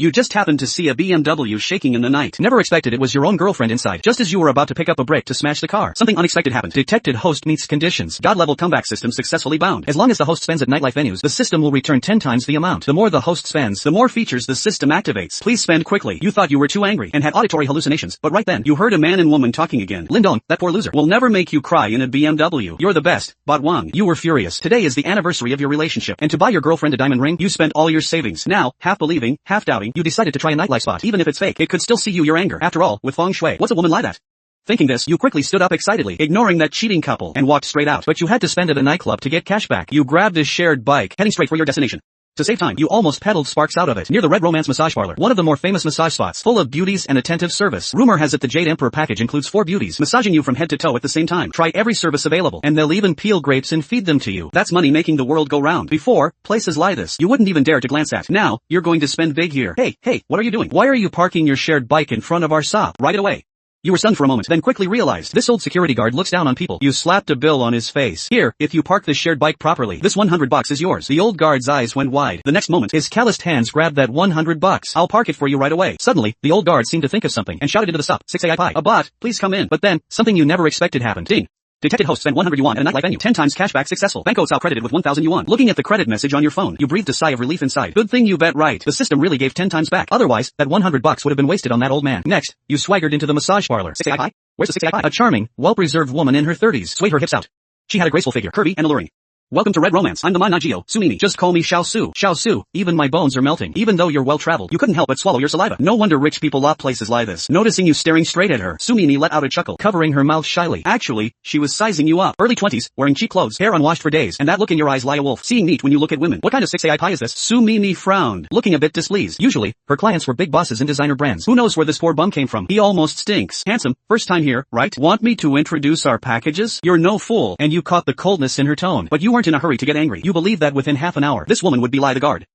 You just happened to see a BMW shaking in the night. Never expected it was your own girlfriend inside. Just as you were about to pick up a brake to smash the car, something unexpected happened. Detected host meets conditions. God-level comeback system successfully bound. As long as the host spends at nightlife venues, the system will return 10 times the amount. The more the host spends, the more features the system activates. Please spend quickly. You thought you were too angry and had auditory hallucinations, but right then, you heard a man and woman talking again. Lindong, that poor loser, will never make you cry in a BMW. You're the best. Bot Wang. You were furious. Today is the anniversary of your relationship, and to buy your girlfriend a diamond ring, you spent all your savings. Now, half believing, half doubting, you decided to try a nightlife spot. Even if it's fake, it could still see your anger. After all, with feng shui, what's a woman like that? Thinking this, you quickly stood up excitedly, ignoring that cheating couple, and walked straight out. But you had to spend at a nightclub to get cash back. You grabbed a shared bike, heading straight for your destination. To save time, you almost pedaled sparks out of it. Near the Red Romance Massage Parlor, one of the more famous massage spots, full of beauties and attentive service. Rumor has it the Jade Emperor package includes 4 beauties, massaging you from head to toe at the same time. Try every service available, and they'll even peel grapes and feed them to you. That's money making the world go round. Before, places like this, you wouldn't even dare to glance at. Now, you're going to spend big here. Hey, what are you doing? Why are you parking your shared bike in front of our shop? Right away. You were stunned for a moment, then quickly realized this old security guard looks down on people. You slapped a bill on his face. Here, if you park this shared bike properly, this $100 is yours. The old guard's eyes went wide. The next moment, his calloused hands grabbed that $100. I'll park it for you right away. Suddenly, the old guard seemed to think of something and shouted into the stop. 6 AI a bot, please come in. But then, something you never expected happened. Ding. Detected host spent 100 yuan at a nightlife venue. 10 times cashback successful. Bank out credited with 1,000 yuan. Looking at the credit message on your phone, you breathed a sigh of relief inside. Good thing you bet right. The system really gave 10 times back. Otherwise, that $100 would have been wasted on that old man. Next, you swaggered into the massage parlor. 6 AI? Where's the 6 AI? A charming, well-preserved woman in her 30s swayed her hips out. She had a graceful figure, curvy and alluring. Welcome to Red Romance. I'm the Manhwa Sumini. Just call me Xiao Su. Xiao Su, even my bones are melting. Even though you're well-traveled, you couldn't help but swallow your saliva. No wonder rich people love places like this. Noticing you staring straight at her, Sumini let out a chuckle, covering her mouth shyly. Actually, she was sizing you up. Early 20s, wearing cheap clothes, hair unwashed for days, and that look in your eyes like a wolf. Seeing neat when you look at women. What kind of 6 AI pie is this? Sumini frowned, looking a bit displeased. Usually, her clients were big bosses in designer brands. Who knows where this poor bum came from? He almost stinks. Handsome, first time here, right? Want me to introduce our packages? You're no fool, and you caught the coldness in her tone. But you weren't in a hurry to get angry. You believed that within half an hour, this woman would belie the guard.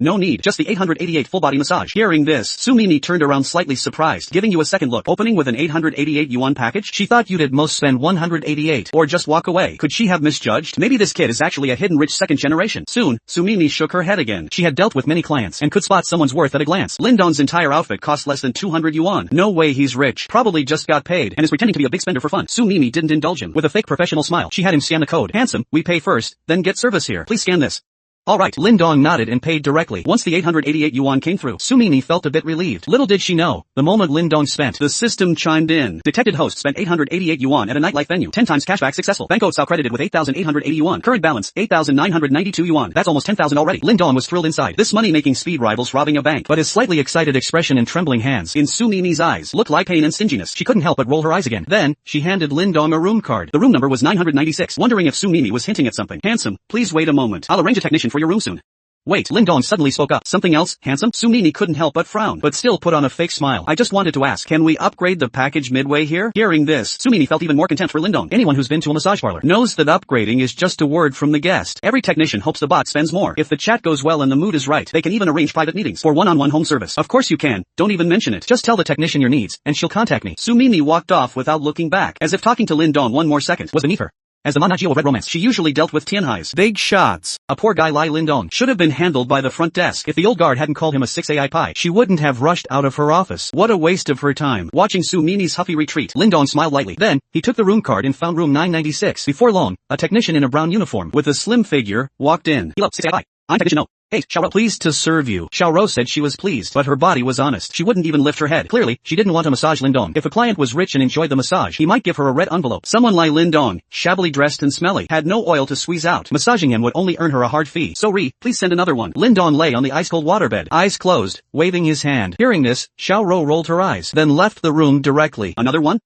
No need, just the 888 full-body massage. Hearing this, Sumini turned around slightly surprised, giving you a second look. Opening with an 888 yuan package? She thought you'd at most spend 188, or just walk away. Could she have misjudged? Maybe this kid is actually a hidden rich second generation. Soon, Sumini shook her head again. She had dealt with many clients, and could spot someone's worth at a glance. Lindong's entire outfit cost less than 200 yuan. No way he's rich. Probably just got paid, and is pretending to be a big spender for fun. Sumini didn't indulge him. With a fake professional smile, she had him scan the code. Handsome, we pay first, then get service here. Please scan this. Alright, Lindong nodded and paid directly. Once the 888 yuan came through, Sumini felt a bit relieved. Little did she know, the moment Lindong spent, the system chimed in. Detected host spent 888 yuan at a nightlife venue. 10 times cashback successful. Bank out credited with 8,880 yuan. Current balance, 8,992 yuan. That's almost 10,000 already. Lindong was thrilled inside. This money-making speed rivals robbing a bank. But his slightly excited expression and trembling hands in Sumini's eyes looked like pain and stinginess. She couldn't help but roll her eyes again. Then, she handed Lindong a room card. The room number was 996. Wondering if Sumini was hinting at something. Handsome, please wait a moment. I'll arrange a technician for your room soon. Wait, Lindong suddenly spoke up. Something else, handsome? Sumini couldn't help but frown, but still put on a fake smile. I just wanted to ask, can we upgrade the package midway here? Hearing this, Sumini felt even more contempt for Lindong. Anyone who's been to a massage parlor knows that upgrading is just a word from the guest. Every technician hopes the bot spends more. If the chat goes well and the mood is right, they can even arrange private meetings for one-on-one home service. Of course you can. Don't even mention it. Just tell the technician your needs, and she'll contact me. Sumini walked off without looking back, as if talking to Lindong one more second was beneath her. As the Manhwa of Red Romance, she usually dealt with Tianhai's big shots. A poor guy like Lindong should have been handled by the front desk. If the old guard hadn't called him a 6 AI pie, she wouldn't have rushed out of her office. What a waste of her time. Watching Sumini's huffy retreat, Lindong smiled lightly. Then, he took the room card and found room 996. Before long, a technician in a brown uniform with a slim figure walked in. Hello, 6 AI pie. I'm technician No. Hey, Xiaoro. Pleased to serve you. Xiaoro said she was pleased, but her body was honest. She wouldn't even lift her head. Clearly, she didn't want to massage Lindong. If a client was rich and enjoyed the massage, he might give her a red envelope. Someone like Lindong, shabbily dressed and smelly, had no oil to squeeze out. Massaging him would only earn her a hard fee. So please send another one. Lindong lay on the ice-cold waterbed, eyes closed, waving his hand. Hearing this, Xiaoro rolled her eyes, then left the room directly. Another one?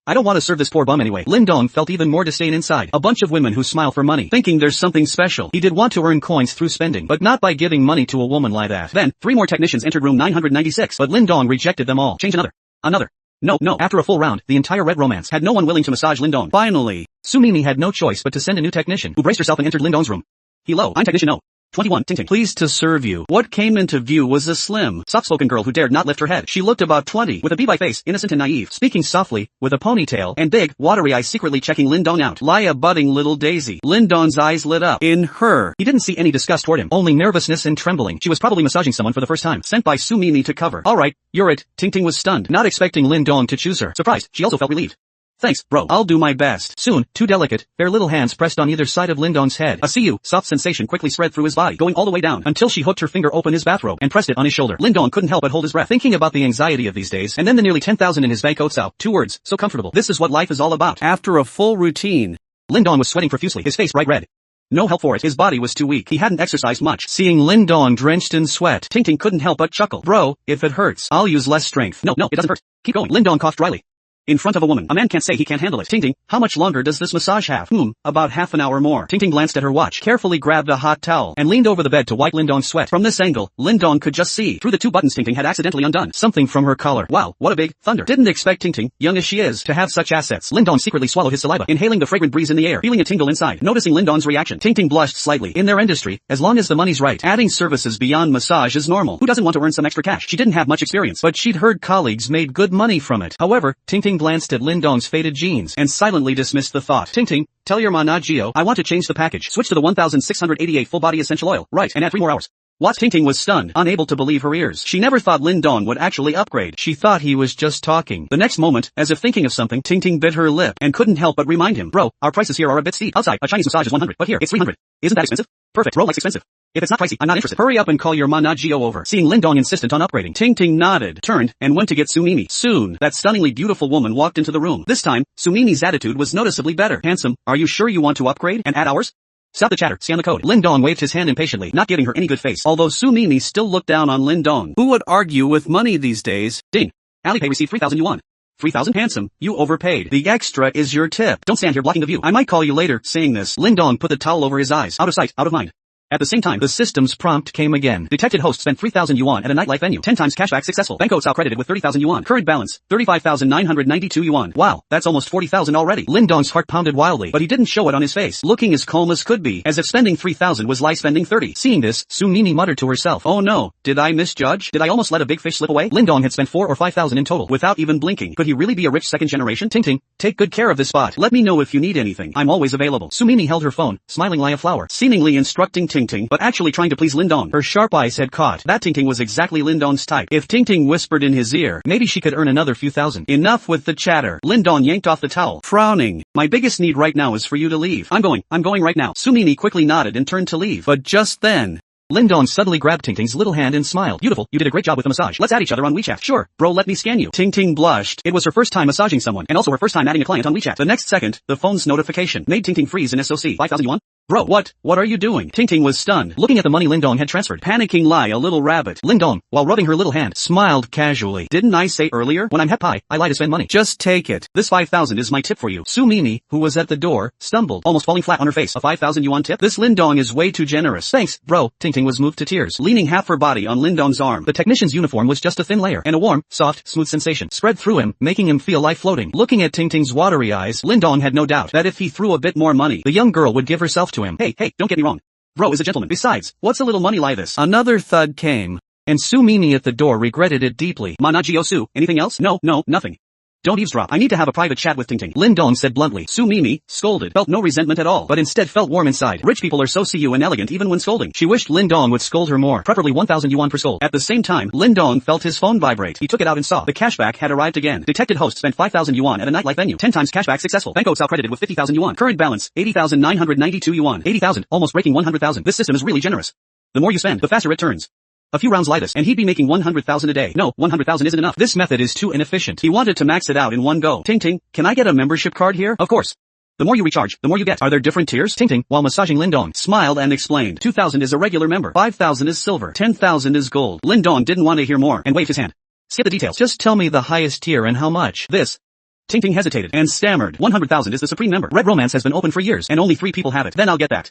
I don't want to serve this poor bum anyway. Lindong felt even more disdain inside. A bunch of women who smile for money, thinking there's something special. He did want to earn coins through spending, but not by giving money to a woman like that. Then, 3 more technicians entered room 996, but Lindong rejected them all. Change another. No. After a full round, the entire Red Romance had no one willing to massage Lindong. Finally, Sumini had no choice but to send a new technician, who braced herself and entered Lindong's room. Hello, I'm technician No. 21. Ting Ting. Pleased to serve you. What came into view was a slim, soft-spoken girl who dared not lift her head. She looked about 20, with a bee-bye face, innocent and naive, speaking softly, with a ponytail, and big, watery eyes secretly checking Lin Dong out. Lie a budding little daisy. Lin Dong's eyes lit up. In her. He didn't see any disgust toward him, only nervousness and trembling. She was probably massaging someone for the first time, sent by Su Mimi to cover. Alright, you're it. Ting Ting was stunned, not expecting Lin Dong to choose her. Surprised, she also felt relieved. Thanks, bro. I'll do my best. Soon, two delicate, fair little hands pressed on either side of Lin Dong's head. A see you, soft sensation quickly spread through his body, going all the way down, until she hooked her finger open his bathrobe, and pressed it on his shoulder. Lin Dong couldn't help but hold his breath, thinking about the anxiety of these days, and then the nearly 10,000 in his bank oats. 2 words, so comfortable. This is what life is all about. After a full routine, Lin Dong was sweating profusely, his face bright red. No help for it, his body was too weak, he hadn't exercised much. Seeing Lin Dong drenched in sweat, Ting Ting couldn't help but chuckle. Bro, if it hurts, I'll use less strength. No, it doesn't hurt. Keep going. Lin Dong coughed dryly. In front of a woman, a man can't say he can't handle it. Ting Ting, how much longer does this massage have? About half an hour more. Ting Ting glanced at her watch, carefully grabbed a hot towel, and leaned over the bed to wipe Lin Dong's sweat. From this angle, Lin Dong could just see, through the 2 buttons Ting Ting had accidentally undone, something from her collar. Wow, what a big thunder. Didn't expect Ting Ting, young as she is, to have such assets. Lin Dong secretly swallowed his saliva, inhaling the fragrant breeze in the air, feeling a tingle inside. Noticing Lin Dong's reaction, Ting Ting blushed slightly. In their industry, as long as the money's right, adding services beyond massage is normal. Who doesn't want to earn some extra cash? She didn't have much experience, but she'd heard colleagues made good money from it. However, Ting Ting glanced at Lin Dong's faded jeans, and silently dismissed the thought. Ting Ting, tell your Manhwa I want to change the package. Switch to the 1688 full body essential oil. Right, and add 3 more hours. What? Ting Ting was stunned, unable to believe her ears. She never thought Lin Dong would actually upgrade. She thought he was just talking. The next moment, as if thinking of something, Ting Ting bit her lip, and couldn't help but remind him. Bro, our prices here are a bit steep. Outside, a Chinese massage is 100, but here, it's 300. Isn't that expensive? Perfect, bro likes expensive. If it's not pricey, I'm not interested. Hurry up and call your Manhwa over. Seeing Lin Dong insistent on upgrading, Ting Ting nodded, turned, and went to get Su Mimi. Soon, that stunningly beautiful woman walked into the room. This time, Su Mimi's attitude was noticeably better. Handsome, are you sure you want to upgrade and add hours? Stop the chatter, scan the code. Lin Dong waved his hand impatiently, not giving her any good face, although Su Mimi still looked down on Lin Dong. Who would argue with money these days? Ding. Alipay received 3,000 yuan. 3,000? Handsome, you overpaid. The extra is your tip. Don't stand here blocking the view. I might call you later. Saying this, Lin Dong put the towel over his eyes. Out of sight, out of mind. At the same time, the system's prompt came again. Detected host spent 3,000 yuan at a nightlife venue. 10 times cashback successful. Bank oats credited with 30,000 yuan. Current balance, 35,992 yuan. Wow, that's almost 40,000 already. Lin Dong's heart pounded wildly, but he didn't show it on his face, looking as calm as could be, as if spending 3,000 was like spending 30. Seeing this, Su Mimi muttered to herself, oh no, did I misjudge? Did I almost let a big fish slip away? Lin Dong had spent 4 or 5,000 in total, without even blinking. Could he really be a rich second generation? Ting Ting, take good care of this spot. Let me know if you need anything. I'm always available. Su Mimi held her phone, smiling like a flower, seemingly instructing Ting Ting, but actually trying to please Lin Dong. Her sharp eyes had caught that Ting Ting was exactly Lin Dong's type. If Ting Ting whispered in his ear, maybe she could earn another few thousand. Enough with the chatter. Lin Dong yanked off the towel, frowning. My biggest need right now is for you to leave. I'm going right now. Su Mimi quickly nodded and turned to leave. But just then, Lin Dong suddenly grabbed Ting Ting's little hand and smiled. Beautiful, you did a great job with the massage. Let's add each other on WeChat. Sure, bro, let me scan you. Ting Ting blushed. It was her first time massaging someone, and also her first time adding a client on WeChat. The next second, the phone's notification made Ting Ting freeze in SOC. 5,000 yuan? Bro, what are you doing? Ting Ting was stunned, looking at the money Lin Dong had transferred. Panicking lie a little rabbit. Lin Dong, while rubbing her little hand, smiled casually. Didn't I say earlier, when I'm happy, I lie to spend money. Just take it. This 5,000 is my tip for you. Su Mimi, who was at the door, stumbled, almost falling flat on her face. A 5,000 yuan tip? This Lin Dong is way too generous. Thanks, bro. Ting Ting was moved to tears, leaning half her body on Lin Dong's arm. The technician's uniform was just a thin layer, and a warm, soft, smooth sensation spread through him, making him feel like floating. Looking at Ting Ting's watery eyes, Lin Dong had no doubt that if he threw a bit more money, the young girl would give herself to him. Hey, don't get me wrong. Bro is a gentleman. Besides, what's a little money like this? Another thud came, and Su Mimi at the door regretted it deeply. Manhwa Su, anything else? No, nothing. Don't eavesdrop. I need to have a private chat with Ting Ting. Lin Dong said bluntly. Su Mimi, scolded, felt no resentment at all, but instead felt warm inside. Rich people are so see-you and elegant even when scolding. She wished Lin Dong would scold her more, preferably 1,000 yuan per scold. At the same time, Lin Dong felt his phone vibrate. He took it out and saw the cashback had arrived again. Detected host spent 5,000 yuan at a nightlife venue. 10 times cashback successful. Bank oats credited with 50,000 yuan. Current balance, 80,992 yuan. 80,000, almost breaking 100,000. This system is really generous. The more you spend, the faster it turns. A few rounds like this, and he'd be making 100,000 a day. No, 100,000 isn't enough. This method is too inefficient. He wanted to max it out in one go. Ting Ting, can I get a membership card here? Of course. The more you recharge, the more you get. Are there different tiers? Ting Ting, while massaging Lin Dong, smiled and explained. 2,000 is a regular member. 5,000 is silver. 10,000 is gold. Lin Dong didn't want to hear more, and waved his hand. Skip the details. Just tell me the highest tier and how much. This. Ting Ting hesitated, and stammered. 100,000 is the supreme member. Red Romance has been open for years, and only 3 people have it. Then I'll get that.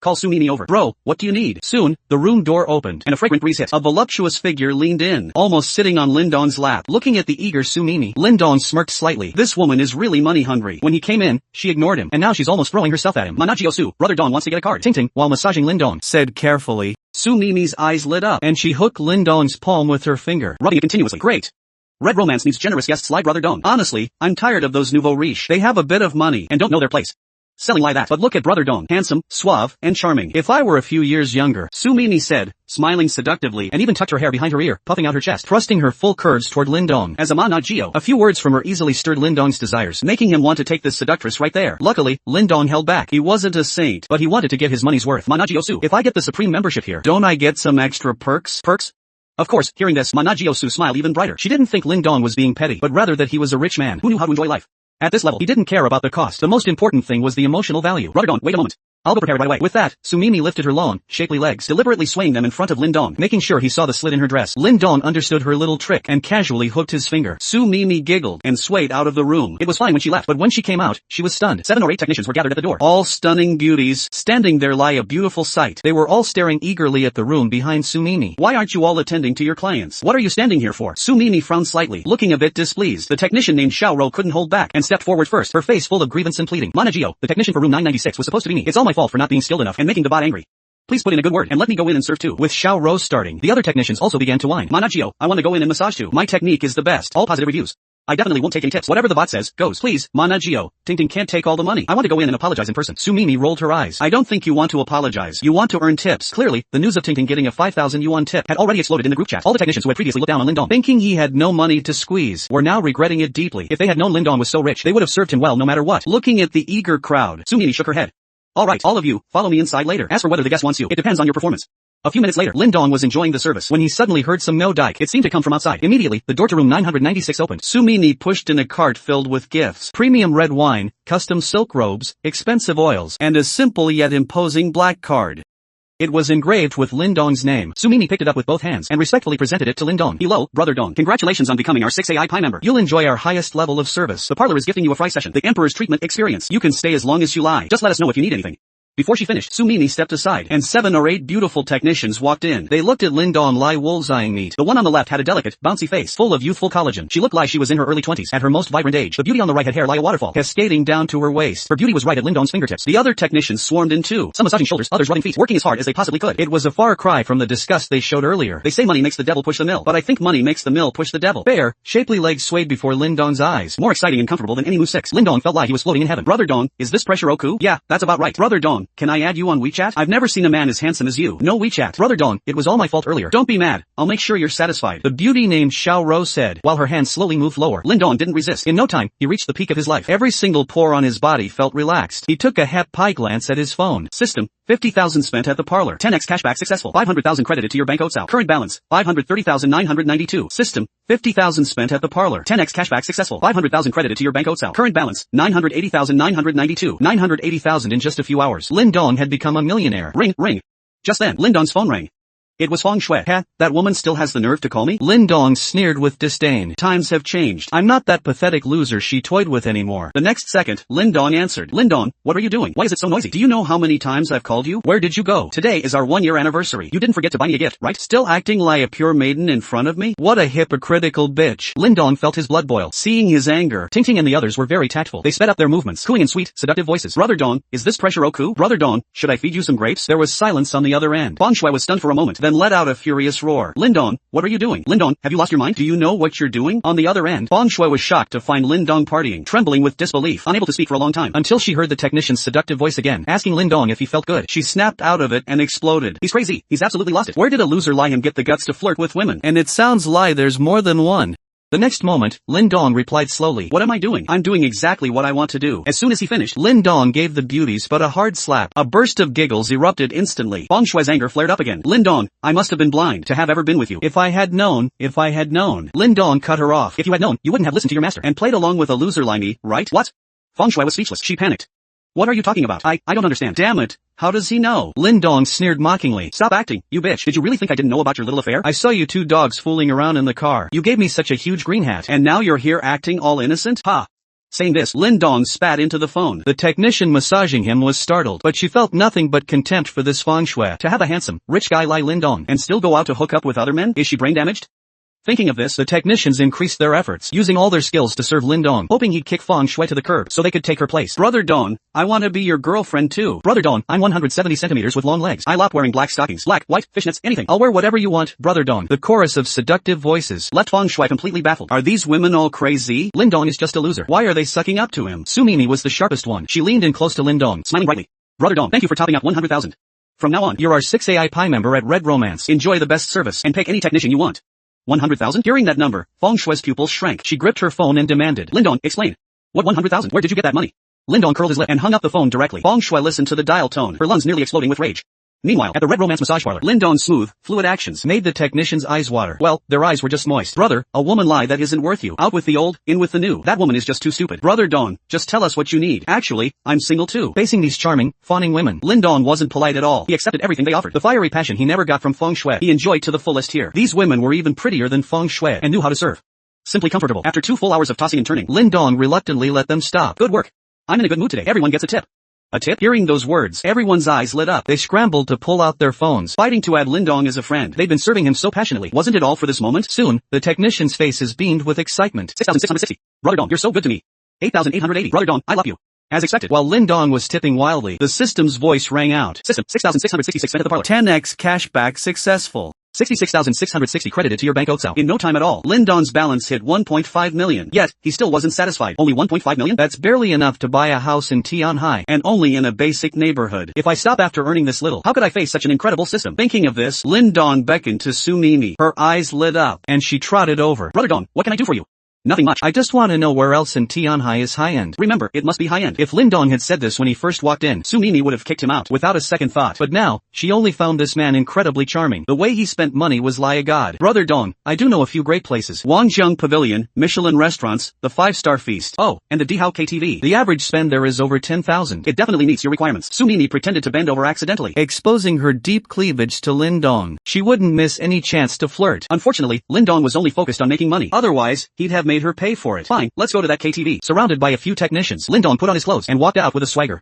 Call Su Mimi over. Bro, what do you need? Soon, the room door opened, and a fragrant breeze hit. A voluptuous figure leaned in, almost sitting on Lin Dong's lap. Looking at the eager Su Mimi, Lin Dong smirked slightly. This woman is really money hungry. When he came in, she ignored him, and now she's almost throwing herself at him. Managio Su, brother Dong wants to get a card. Ting Ting, while massaging Lin Dong, said carefully. Su Mimi's eyes lit up, and she hooked Lin Dong's palm with her finger, rubbing it continuously. Great. Red Romance needs generous guests like brother Dong. Honestly, I'm tired of those nouveau riche. They have a bit of money, and don't know their place. Selling like that. But look at brother Dong. Handsome, suave, and charming. If I were a few years younger, Su Mimi said, smiling seductively, and even tucked her hair behind her ear, puffing out her chest, thrusting her full curves toward Lin Dong. As a managio, a few words from her easily stirred Lin Dong's desires, making him want to take this seductress right there. Luckily, Lin Dong held back. He wasn't a saint, but he wanted to get his money's worth. Managio Su, if I get the supreme membership here, don't I get some extra perks? Perks? Of course, hearing this, Managio Su smiled even brighter. She didn't think Lin Dong was being petty, but rather that he was a rich man who knew how to enjoy life. At this level, he didn't care about the cost. The most important thing was the emotional value. Brother Dong, wait a moment. I'll go prepare it right away. With that, Su Mimi lifted her long, shapely legs, deliberately swaying them in front of Lin Dong, making sure he saw the slit in her dress. Lin Dong understood her little trick and casually hooked his finger. Su Mimi giggled and swayed out of the room. It was fine when she left, but when she came out, she was stunned. 7 or 8 technicians were gathered at the door. All stunning beauties. Standing there lie a beautiful sight. They were all staring eagerly at the room behind Su Mimi. Why aren't you all attending to your clients? What are you standing here for? Su Mimi frowned slightly, looking a bit displeased. The technician named Xiao Ro couldn't hold back and stepped forward first, her face full of grievance and pleading. Managio, the technician for room 996 was supposed to be me. It's all my fault for not being skilled enough and making the bot angry. Please put in a good word and let me go in and serve too. With Xiao Ro starting, the other technicians also began to whine. Managio, I want to go in and massage too. My technique is the best. All positive reviews. I definitely won't take any tips. Whatever the bot says, goes. Please, Managio. Ting Ting can't take all the money. I want to go in and apologize in person. Su Mimi rolled her eyes. I don't think you want to apologize. You want to earn tips. Clearly, the news of Ting Ting getting a 5,000 yuan tip had already exploded in the group chat. All the technicians who had previously looked down on Lin Dong, thinking he had no money to squeeze, were now regretting it deeply. If they had known Lin Dong was so rich, they would have served him well no matter what. Looking at the eager crowd, Su Mimi shook her head. Alright, all of you, follow me inside later. As for whether the guest wants you, it depends on your performance. A few minutes later, Lin Dong was enjoying the service when he suddenly heard some no dike. It seemed to come from outside. Immediately, the door to room 996 opened. Su Mimi pushed in a cart filled with gifts, premium red wine, custom silk robes, expensive oils, and a simple yet imposing black card. It was engraved with Lin Dong's name. Su Mimi picked it up with both hands and respectfully presented it to Lin Dong. Hello, brother Dong. Congratulations on becoming our 6AI Pi member. You'll enjoy our highest level of service. The parlor is gifting you a fry session. The Emperor's treatment experience. You can stay as long as you like. Just let us know if you need anything. Before she finished, Su Mimi stepped aside, and 7 or 8 beautiful technicians walked in. They looked at Lin Dong lie wolves-eyeing meat. The one on the left had a delicate, bouncy face, full of youthful collagen. She looked like she was in her early 20s, at her most vibrant age. The beauty on the right had hair like a waterfall, cascading down to her waist. Her beauty was right at Lin Dong's fingertips. The other technicians swarmed in too, some massaging shoulders, others rubbing feet, working as hard as they possibly could. It was a far cry from the disgust they showed earlier. They say money makes the devil push the mill, but I think money makes the mill push the devil. Bare, shapely legs swayed before Lin Dong's eyes, more exciting and comfortable than any Move 6. Lin Dong felt like he was floating in heaven. Brother Dong, is this pressure Oku? Yeah, that's about right. Brother Dong, can I add you on WeChat? I've never seen a man as handsome as you. No WeChat. Brother Dong, it was all my fault earlier. Don't be mad. I'll make sure you're satisfied. The beauty named Xiao Ro said, while her hands slowly moved lower. Lin Dong didn't resist. In no time, he reached the peak of his life. Every single pore on his body felt relaxed. He took a happy glance at his phone. System, 50,000 spent at the parlor. 10x cashback successful. 500,000 credited to your bank Otsao. Current balance, 530,992. System, 50,000 spent at the parlor. 10x cashback successful. 500,000 credited to your bank Otsao. Current balance, 980,992. 980,000 in just a few hours. Lin Dong had become a millionaire. Ring, ring. Just then, Lin Dong's phone rang. It was Feng Shui. Ha, that woman still has the nerve to call me? Lin Dong sneered with disdain. Times have changed. I'm not that pathetic loser she toyed with anymore. The next second, Lin Dong answered. Lin Dong, what are you doing? Why is it so noisy? Do you know how many times I've called you? Where did you go? Today is our 1-year anniversary. You didn't forget to buy me a gift, right? Still acting like a pure maiden in front of me? What a hypocritical bitch. Lin Dong felt his blood boil. Seeing his anger, Ting Ting and the others were very tactful. They sped up their movements, cooing in sweet, seductive voices. Brother Dong, is this pressure Oku? Brother Dong, should I feed you some grapes? There was silence on the other end. Feng Shui was stunned for a moment, then let out a furious roar. Lin Dong, what are you doing? Lin Dong, have you lost your mind? Do you know what you're doing? On the other end, Feng Shui was shocked to find Lin Dong partying, trembling with disbelief, unable to speak for a long time, until she heard the technician's seductive voice again, asking Lin Dong if he felt good. She snapped out of it and exploded. He's crazy. He's absolutely lost it. Where did a loser like him get the guts to flirt with women? And it sounds like there's more than one. The next moment, Lin Dong replied slowly. What am I doing? I'm doing exactly what I want to do. As soon as he finished, Lin Dong gave the beauties but a hard slap. A burst of giggles erupted instantly. Feng Shui's anger flared up again. Lin Dong, I must have been blind to have ever been with you. If I had known. Lin Dong cut her off. If you had known, you wouldn't have listened to your master and played along with a loser like me, right? What? Feng Shui was speechless. She panicked. What are you talking about? I don't understand. Damn it. How does he know? Lin Dong sneered mockingly. Stop acting, you bitch. Did you really think I didn't know about your little affair? I saw you 2 dogs fooling around in the car. You gave me such a huge green hat. And now you're here acting all innocent? Ha. Saying this, Lin Dong spat into the phone. The technician massaging him was startled, but she felt nothing but contempt for this feng shui. To have a handsome, rich guy like Lin Dong and still go out to hook up with other men? Is she brain damaged? Thinking of this, the technicians increased their efforts, using all their skills to serve Lin Dong, hoping he'd kick feng shui to the curb so they could take her place. Brother Dong, I want to be your girlfriend too. Brother Dong, I'm 170 centimeters with long legs. I love wearing black stockings, black, white, fishnets, anything. I'll wear whatever you want. Brother Dong. The chorus of seductive voices left feng shui completely baffled. Are these women all crazy? Lin Dong is just a loser. Why are they sucking up to him? Su Mimi was the sharpest one. She leaned in close to Lin Dong, smiling brightly. Brother Dong, thank you for topping up 100,000. From now on, you're our 6 AI Pi member at Red Romance. Enjoy the best service and pick any technician you want. 100,000? Hearing that number, Feng Shui's pupils shrank. She gripped her phone and demanded. Lin Dong, explain. What 100,000? Where did you get that money? Lin Dong curled his lip and hung up the phone directly. Feng Shui listened to the dial tone, her lungs nearly exploding with rage. Meanwhile, at the Red Romance massage parlor, Lin Dong's smooth, fluid actions made the technician's eyes water. Well, their eyes were just moist. Brother, a woman lie that isn't worth you. Out with the old, in with the new. That woman is just too stupid. Brother Dong, just tell us what you need. Actually, I'm single too. Facing these charming, fawning women, Lin Dong wasn't polite at all. He accepted everything they offered. The fiery passion he never got from Feng Shui, he enjoyed to the fullest here. These women were even prettier than Feng Shui and knew how to serve. Simply comfortable. After 2 full hours of tossing and turning, Lin Dong reluctantly let them stop. Good work. I'm in a good mood today. Everyone gets a tip. A tip? Hearing those words, everyone's eyes lit up. They scrambled to pull out their phones, fighting to add Lin Dong as a friend. They'd been serving him so passionately. Wasn't it all for this moment? Soon, the technician's faces beamed with excitement. 6,660. Brother Dong, you're so good to me. 8,880. Brother Dong, I love you. As expected, while Lin Dong was tipping wildly, the system's voice rang out. System, 6,666 at the parlor. 10x Cashback successful. 66,660 credited to your bank Otsao. In no time at all, Lin Dong's balance hit 1.5 million. Yet, he still wasn't satisfied. Only 1.5 million? That's barely enough to buy a house in Tianhai. And only in a basic neighborhood. If I stop after earning this little, how could I face such an incredible system? Thinking of this, Lin Dong beckoned to Su Mimi. Her eyes lit up, and she trotted over. Brother Dong, what can I do for you? Nothing much. I just want to know where else in Tianhai is high-end. Remember, it must be high-end. If Lin Dong had said this when he first walked in, Su Mimi would have kicked him out without a second thought. But now, she only found this man incredibly charming. The way he spent money was like a god. Brother Dong, I do know a few great places. Wangjiang Pavilion, Michelin restaurants, the 5-star feast. Oh, and the Dihao KTV. The average spend there is over 10,000. It definitely meets your requirements. Su Mimi pretended to bend over accidentally, exposing her deep cleavage to Lin Dong. She wouldn't miss any chance to flirt. Unfortunately, Lin Dong was only focused on making money. Otherwise, he'd have made her pay for it. Fine, let's go to that KTV. Surrounded by a few technicians, Lin Dong put on his clothes and walked out with a swagger.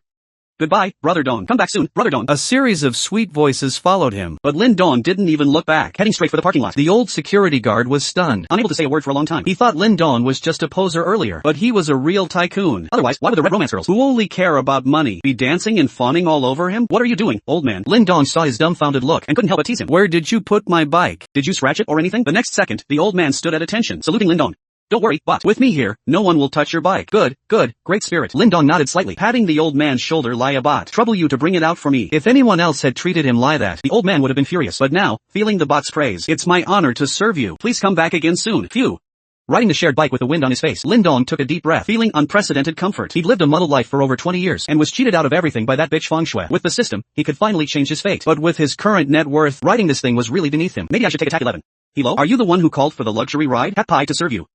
Goodbye, Brother Dong. Come back soon, Brother Dong. A series of sweet voices followed him, but Lin Dong didn't even look back, heading straight for the parking lot. The old security guard was stunned, unable to say a word for a long time. He thought Lin Dong was just a poser earlier, but he was a real tycoon. Otherwise, why would the Red Romance girls, who only care about money, be dancing and fawning all over him? What are you doing, old man? Lin Dong saw his dumbfounded look and couldn't help but tease him. Where did you put my bike? Did you scratch it or anything? The next second, the old man stood at attention, saluting Lin Dong. Don't worry, but with me here, no one will touch your bike. Good, good, great spirit. Lin Dong nodded slightly, patting the old man's shoulder like a bot. Trouble you to bring it out for me. If anyone else had treated him like that, the old man would have been furious. But now, feeling the bot's praise, it's my honor to serve you. Please come back again soon. Phew. Riding the shared bike with the wind on his face, Lin Dong took a deep breath, feeling unprecedented comfort. He'd lived a muddled life for over 20 years, and was cheated out of everything by that bitch Feng Shui. With the system, he could finally change his fate. But with his current net worth, riding this thing was really beneath him. Maybe I should take a TAC 11. Hello? Are you the one who called for the luxury ride? Hat pie to serve you.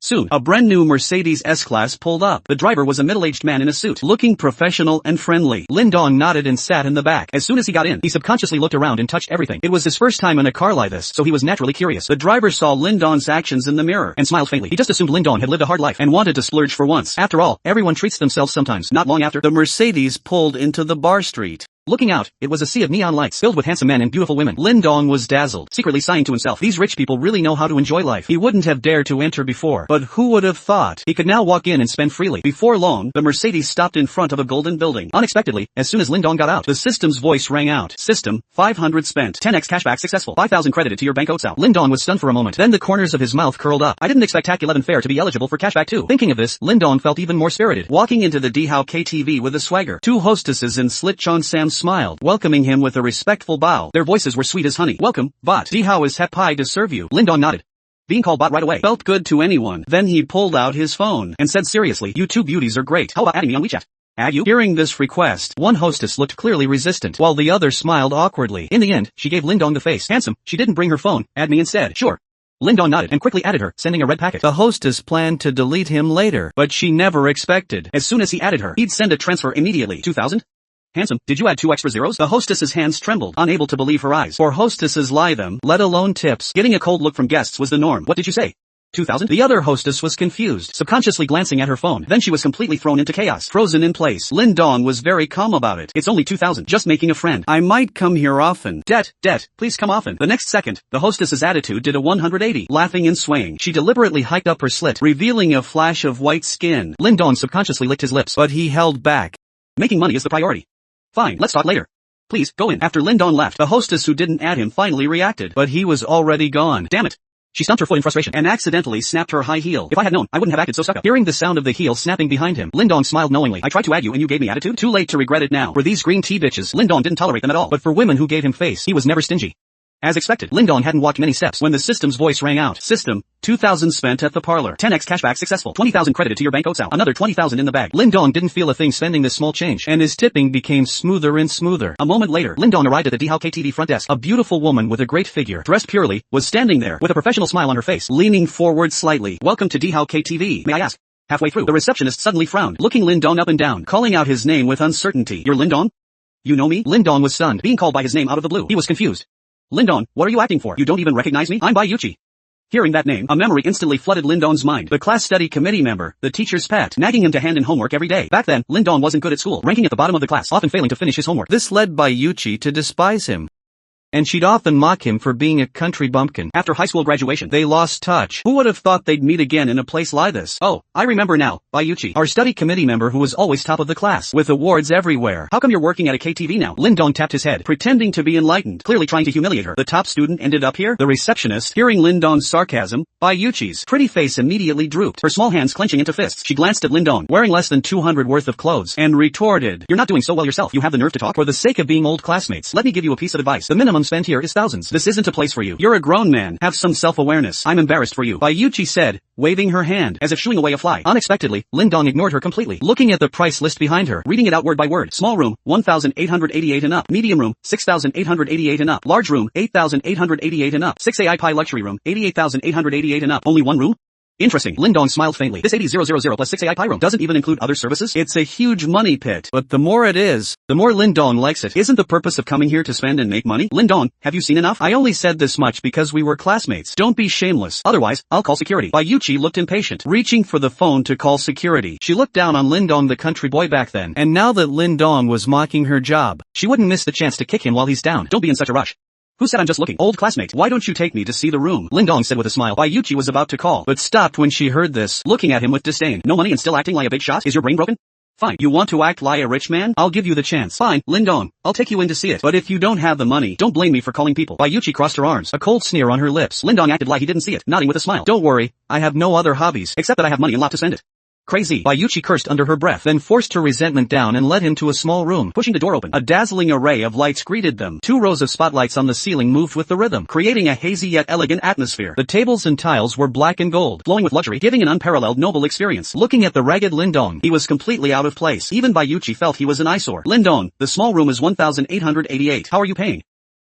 Soon, a brand new Mercedes S-Class pulled up. The driver was a middle-aged man in a suit, looking professional and friendly. Lin Dong nodded and sat in the back. As soon as he got in, he subconsciously looked around and touched everything. It was his first time in a car like this, so he was naturally curious. The driver saw Lin Dong's actions in the mirror and smiled faintly. He just assumed Lin Dong had lived a hard life and wanted to splurge for once. After all, everyone treats themselves sometimes. Not long after, the Mercedes pulled into the bar street. Looking out, it was a sea of neon lights filled with handsome men and beautiful women. Lin Dong was dazzled, secretly sighing to himself, these rich people really know how to enjoy life. He wouldn't have dared to enter before, but who would have thought? He could now walk in and spend freely. Before long, the Mercedes stopped in front of a golden building. Unexpectedly, as soon as Lin Dong got out, the system's voice rang out. System, 500 spent. 10x cashback successful. 5,000 credited to your bank Otsao. Lin Dong was stunned for a moment. Then the corners of his mouth curled up. I didn't expect TAC 11 fare to be eligible for cashback too. Thinking of this, Lin Dong felt even more spirited. Walking into the Dihao KTV with a swagger. 2 hostesses in slit Chon Sam smiled, welcoming him with a respectful bow. Their voices were sweet as honey. Welcome, bot. Dihao is hat pie to serve you. Lin Dong nodded. Being called bot right away felt good to anyone. Then he pulled out his phone and said seriously, you two beauties are great. How about adding me on WeChat? Add you? Hearing this request, one hostess looked clearly resistant, while the other smiled awkwardly. In the end, she gave Lin Dong the face. Handsome, she didn't bring her phone. Add me instead. Sure. Lin Dong nodded and quickly added her, sending a red packet. The hostess planned to delete him later, but she never expected. As soon as he added her, he'd send a transfer immediately. 2,000? Handsome, did you add 2 extra zeros? The hostess's hands trembled, unable to believe her eyes. For hostesses lie them, let alone tips. Getting a cold look from guests was the norm. What did you say? 2,000? The other hostess was confused, subconsciously glancing at her phone. Then she was completely thrown into chaos, frozen in place. Lin Dong was very calm about it. It's only 2,000. Just making a friend. I might come here often. Det, please come often. The next second, the hostess's attitude did a 180, laughing and swaying. She deliberately hiked up her slit, revealing a flash of white skin. Lin Dong subconsciously licked his lips, but he held back. Making money is the priority. Fine, let's talk later. Please, go in. After Lin Dong left, the hostess who didn't add him finally reacted, but he was already gone. Damn it. She stumped her foot in frustration and accidentally snapped her high heel. If I had known, I wouldn't have acted so stuck up. Hearing the sound of the heel snapping behind him, Lin Dong smiled knowingly. I tried to add you and you gave me attitude? Too late to regret it now. For these green tea bitches, Lin Dong didn't tolerate them at all. But for women who gave him face, he was never stingy. As expected, Lin Dong hadn't walked many steps when the system's voice rang out. System, 2,000 spent at the parlor. 10x cashback successful. 20,000 credited to your bank outside. Another 20,000 in the bag. Lin Dong didn't feel a thing spending this small change, and his tipping became smoother and smoother. A moment later, Lin Dong arrived at the 10x TV front desk. A beautiful woman with a great figure, dressed purely, was standing there, with a professional smile on her face, leaning forward slightly. Welcome to 10x TV. May I ask? Halfway through, the receptionist suddenly frowned, looking Lin Dong up and down, calling out his name with uncertainty. You're Lin Dong? You know me? Lin Dong was stunned, being called by his name out of the blue. He was confused. Lin Dong, what are you acting for? You don't even recognize me? I'm Bai Yuchi. Hearing that name, a memory instantly flooded Lin Dong's mind. The class study committee member, the teacher's pet, nagging him to hand in homework every day. Back then, Lin Dong wasn't good at school, ranking at the bottom of the class, often failing to finish his homework. This led Bai Yuchi to despise him. And she'd often mock him for being a country bumpkin. After high school graduation, they lost touch. Who would have thought they'd meet again in a place like this? Oh, I remember now, Bai Yuchi, our study committee member who was always top of the class, with awards everywhere. How come you're working at a KTV now? Lin Dong tapped his head, pretending to be enlightened, clearly trying to humiliate her. The top student ended up here? The receptionist, hearing Lin Dong's sarcasm, Bai Yuchi's pretty face immediately drooped, her small hands clenching into fists. She glanced at Lin Dong, wearing less than 200 worth of clothes, and retorted, you're not doing so well yourself. You have the nerve to talk? For the sake of being old classmates, let me give you a piece of advice. The minimum spend here is thousands. This isn't a place for you. You're a grown man. Have some self-awareness. I'm embarrassed for you. Bai Yuchi said, waving her hand, as if shooing away a fly. Unexpectedly, Lin Dong ignored her completely, looking at the price list behind her, reading it out word by word. Small room, 1,888 and up. Medium room, 6,888 and up. Large room, 8,888 and up. 6 AI Pi luxury room, 88,888 and up. Only one room? Interesting. Lin Dong smiled faintly. This 80,000 plus 6 AI Pi room doesn't even include other services? It's a huge money pit. But the more it is, the more Lin Dong likes it. Isn't the purpose of coming here to spend and make money? Lin Dong, have you seen enough? I only said this much because we were classmates. Don't be shameless. Otherwise, I'll call security. Bai Yuchi looked impatient, reaching for the phone to call security. She looked down on Lin Dong, the country boy back then. And now that Lin Dong was mocking her job, she wouldn't miss the chance to kick him while he's down. Don't be in such a rush. Who said I'm just looking? Old classmate, why don't you take me to see the room? Lin Dong said with a smile. Bai Yuchi was about to call, but stopped when she heard this, looking at him with disdain. No money and still acting like a big shot? Is your brain broken? Fine. You want to act like a rich man? I'll give you the chance. Fine, Lin Dong. I'll take you in to see it. But if you don't have the money, don't blame me for calling people. Bai Yuchi crossed her arms, a cold sneer on her lips. Lin Dong acted like he didn't see it, nodding with a smile. Don't worry, I have no other hobbies, except that I have money and lot to spend it. Crazy. Bai Yuchi cursed under her breath, then forced her resentment down and led him to a small room. Pushing the door open, a dazzling array of lights greeted them. 2 rows of spotlights on the ceiling moved with the rhythm, creating a hazy yet elegant atmosphere. The tables and tiles were black and gold, glowing with luxury, giving an unparalleled noble experience. Looking at the ragged Lin Dong, he was completely out of place. Even Bai Yuchi felt he was an eyesore. Lin Dong, the small room is 1,888. How are you paying?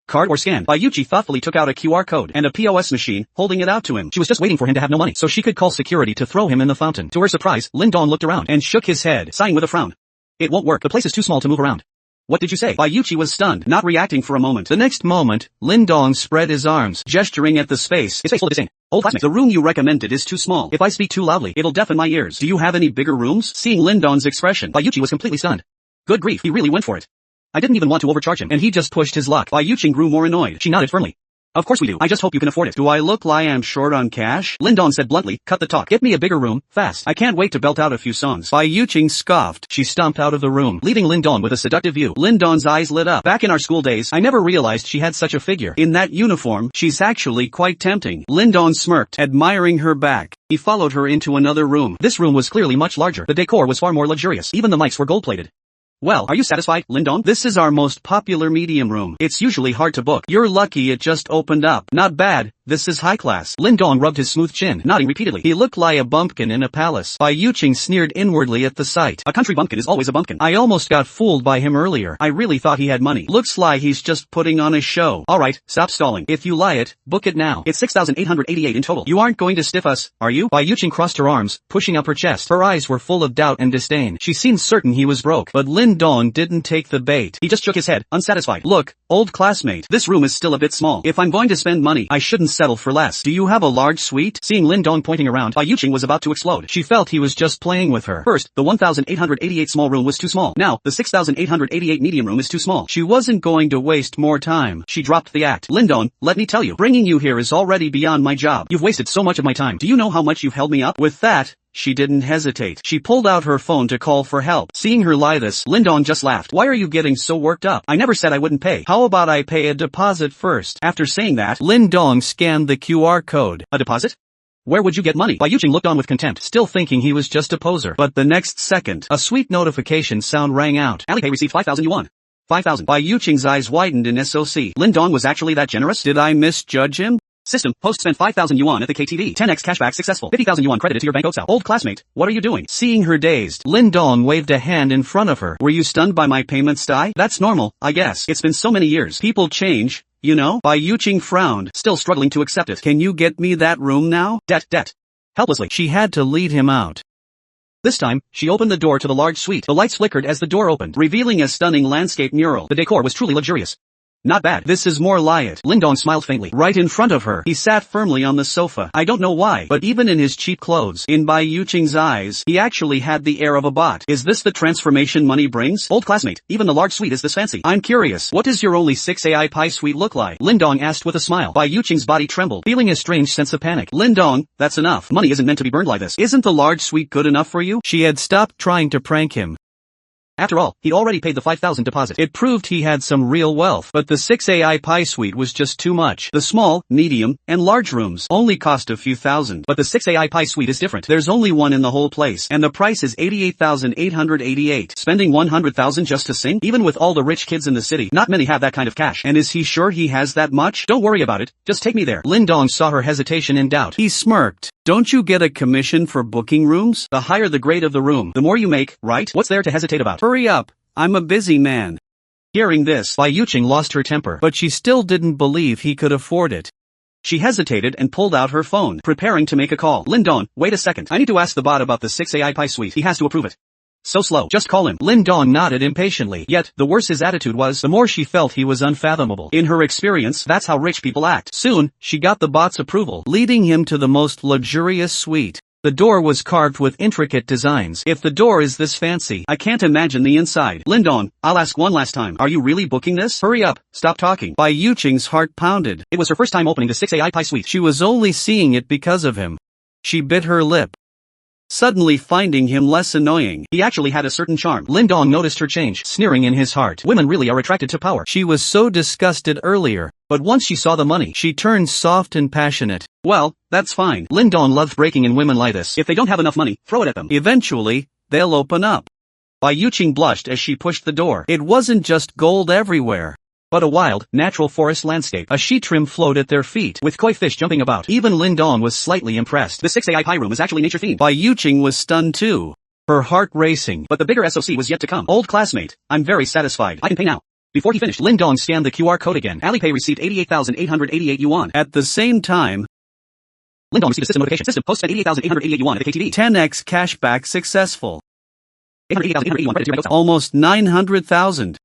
Card or scan? Bai Yuchi thoughtfully took out a QR code and a POS machine, holding it out to him. She was just waiting for him to have no money, so she could call security to throw him in the fountain. To her surprise, Lin Dong looked around and shook his head, sighing with a frown. It won't work. The place is too small to move around. What did you say? Bai Yuchi was stunned, not reacting for a moment. The next moment, Lin Dong spread his arms, gesturing at the space, his face full of disdain. Old classmate, the room you recommended is too small. If I speak too loudly, it'll deafen my ears. Do you have any bigger rooms? Seeing Lin Dong's expression, Bai Yuchi was completely stunned. Good grief, he really went for it. I didn't even want to overcharge him, and he just pushed his luck. Bai Yuchi grew more annoyed. She nodded firmly. Of course we do. I just hope you can afford it. Do I look like I'm short on cash? Lin Dong said bluntly, cut the talk. Get me a bigger room, fast. I can't wait to belt out a few songs. Bai Yuchi scoffed. She stomped out of the room, leaving Lin Dong with a seductive view. Lin Dong's eyes lit up. Back in our school days, I never realized she had such a figure. In that uniform, she's actually quite tempting. Lin Dong smirked, admiring her back. He followed her into another room. This room was clearly much larger. The decor was far more luxurious. Even the mics were gold-plated. Well, are you satisfied, Lin Dong? This is our most popular medium room. It's usually hard to book. You're lucky it just opened up. Not bad. This is high class. Lin Dong rubbed his smooth chin, nodding repeatedly. He looked like a bumpkin in a palace. Bai Yuchi sneered inwardly at the sight. A country bumpkin is always a bumpkin. I almost got fooled by him earlier. I really thought he had money. Looks like he's just putting on a show. Alright, stop stalling. If you lie it, book it now. It's 6,888 in total. You aren't going to stiff us, are you? Bai Yuchi crossed her arms, pushing up her chest. Her eyes were full of doubt and disdain. She seemed certain he was broke, but Lin Lin Dong didn't take the bait. He just shook his head, unsatisfied. Look, old classmate, this room is still a bit small. If I'm going to spend money, I shouldn't settle for less. Do you have a large suite? Seeing Lin Dong pointing around, Bai Yuqing was about to explode. She felt he was just playing with her. First, the 1,888 small room was too small. Now, the 6,888 medium room is too small. She wasn't going to waste more time. She dropped the act. Lin Dong, let me tell you, bringing you here is already beyond my job. You've wasted so much of my time. Do you know how much you've held me up? With that, she didn't hesitate. She pulled out her phone to call for help. Seeing her lie this, Lin Dong just laughed. Why are you getting so worked up? I never said I wouldn't pay. How about I pay a deposit first? After saying that, Lin Dong scanned the QR code. A deposit? Where would you get money? Bai Yuqing looked on with contempt, still thinking he was just a poser. But the next second, a sweet notification sound rang out. Alipay received 5,000 yuan. 5,000. Bai Yuqing's eyes widened in SOC. Lin Dong was actually that generous? Did I misjudge him? System, post spent 5,000 yuan at the KTV. 10x cashback successful. 50,000 yuan credited to your bank Otsao. Old classmate, what are you doing? Seeing her dazed, Lin Dong waved a hand in front of her. Were you stunned by my payment style? That's normal, I guess. It's been so many years. People change, you know? Bai Yuqing frowned, still struggling to accept it. Can you get me that room now? Debt. Helplessly, she had to lead him out. This time, she opened the door to the large suite. The lights flickered as the door opened, revealing a stunning landscape mural. The decor was truly luxurious. Not bad. This is more Liat. Lin Dong smiled faintly. Right in front of her, he sat firmly on the sofa. I don't know why, but even in his cheap clothes, in Bai Yuqing's eyes, he actually had the air of a bot. Is this the transformation money brings? Old classmate, even the large suite is this fancy. I'm curious, what does your only 6 AI pie suite look like? Lin Dong asked with a smile. Bai Yuqing's body trembled, feeling a strange sense of panic. Lin Dong, that's enough. Money isn't meant to be burned like this. Isn't the large suite good enough for you? She had stopped trying to prank him. After all, he'd already paid the 5,000 deposit. It proved he had some real wealth, but the 6 AI pie suite was just too much. The small, medium, and large rooms only cost a few thousand, but the 6 AI pie suite is different. There's only one in the whole place, and the price is 88,888. Spending 100,000 just to sing? Even with all the rich kids in the city, not many have that kind of cash. And is he sure he has that much? Don't worry about it, just take me there. Lin Dong saw her hesitation and doubt. He smirked. Don't you get a commission for booking rooms? The higher the grade of the room, the more you make, right? What's there to hesitate about? Hurry up, I'm a busy man. Hearing this, Bai Yuqing lost her temper, but she still didn't believe he could afford it. She hesitated and pulled out her phone, preparing to make a call. Lin Dong, wait a second. I need to ask the bot about the 6 AI pie suite. He has to approve it. So slow. Just call him. Lin Dong nodded impatiently. Yet, the worse his attitude was, the more she felt he was unfathomable. In her experience, that's how rich people act. Soon, she got the bot's approval, leading him to the most luxurious suite. The door was carved with intricate designs. If the door is this fancy, I can't imagine the inside. Lin Dong, I'll ask one last time. Are you really booking this? Hurry up. Stop talking. Bai Yuqing's heart pounded. It was her first time opening the 6 AI pie suite. She was only seeing it because of him. She bit her lip, suddenly finding him less annoying. He actually had a certain charm. Lin Dong noticed her change, sneering in his heart. Women really are attracted to power. She was so disgusted earlier, but once she saw the money, she turned soft and passionate. Well, that's fine. Lin Dong loved breaking in women like this. If they don't have enough money, throw it at them. Eventually, they'll open up. Bai Yuqing blushed as she pushed the door. It wasn't just gold everywhere, but a wild, natural forest landscape. A sheet trim flowed at their feet, with koi fish jumping about. Even Lin Dong was slightly impressed. The 6 AI pie room is actually nature-themed. Bai Yuqing was stunned too, her heart racing. But the bigger SOC was yet to come. Old classmate, I'm very satisfied. I can pay now. Before he finished, Lin Dong scanned the QR code again. Alipay received 88,888 yuan. At the same time, Lin Dong received a system notification. System, post spent 88,888 yuan at the KTV. 10x cashback successful. 888,888 yuan credited to your bank Otsao. Almost 900,000.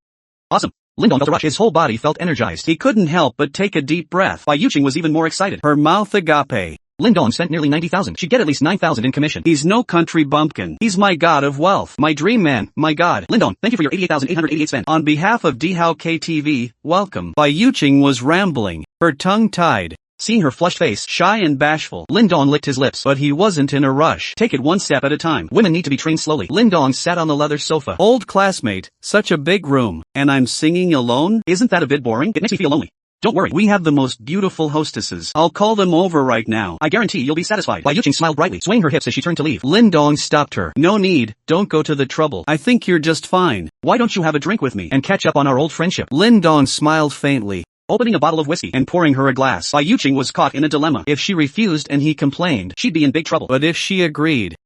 Awesome. Lin Dong felt a rush. His whole body felt energized. He couldn't help but take a deep breath. Bai Yuqing was even more excited. Her mouth agape. Lin Dong spent nearly 90,000. She'd get at least 9,000 in commission. He's no country bumpkin. He's my god of wealth. My dream man. My god. Lin Dong, thank you for your 88,888 spent. On behalf of Dihao KTV, welcome. Bai Yuqing was rambling, her tongue tied. Seeing her flushed face, shy and bashful, Lin Dong licked his lips, but he wasn't in a rush. Take it one step at a time. Women need to be trained slowly. Lin Dong sat on the leather sofa. Old classmate, such a big room, and I'm singing alone? Isn't that a bit boring? It makes me feel lonely. Don't worry, we have the most beautiful hostesses. I'll call them over right now. I guarantee you'll be satisfied. Bai Yuqing smiled brightly, swaying her hips as she turned to leave. Lin Dong stopped her. No need, don't go to the trouble. I think you're just fine. Why don't you have a drink with me and catch up on our old friendship? Lin Dong smiled faintly, opening a bottle of whiskey and pouring her a glass. Bai Yuqing was caught in a dilemma. If she refused and he complained, she'd be in big trouble. But if she agreed,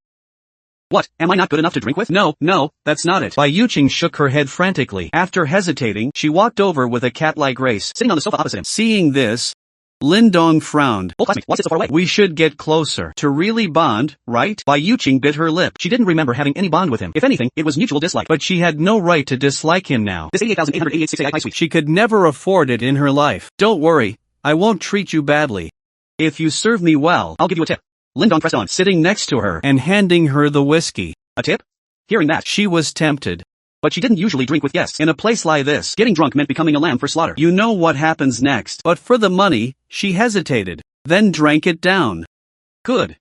what, am I not good enough to drink with? No, that's not it. Bai Yuqing shook her head frantically. After hesitating, she walked over with a cat-like grace, sitting on the sofa opposite him. Seeing this, Lin Dong frowned. Old classmate, why sit so far away? We should get closer. To really bond, right? Bai Yuqing bit her lip. She didn't remember having any bond with him. If anything, it was mutual dislike. But she had no right to dislike him now. This 88,888 6 AI suite. She could never afford it in her life. Don't worry, I won't treat you badly. If you serve me well, I'll give you a tip. Lin Dong pressed on, sitting next to her and handing her the whiskey. A tip? Hearing that, she was tempted. But she didn't usually drink with guests. In a place like this, getting drunk meant becoming a lamb for slaughter. You know what happens next. But for the money, she hesitated, then drank it down. Good.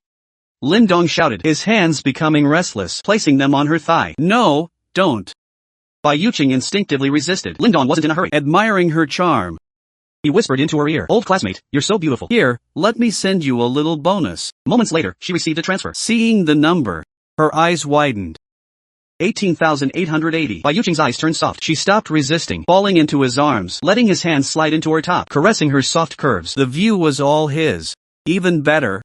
Lin Dong shouted, his hands becoming restless, placing them on her thigh. No, don't. Bai Yuqing instinctively resisted. Lin Dong wasn't in a hurry, admiring her charm. He whispered into her ear, old classmate, you're so beautiful. Here, let me send you a little bonus. Moments later, she received a transfer. Seeing the number, her eyes widened. 18,880. Bai Yuqing's eyes turned soft. She stopped resisting, falling into his arms, letting his hand slide into her top, caressing her soft curves. The view was all his. Even better.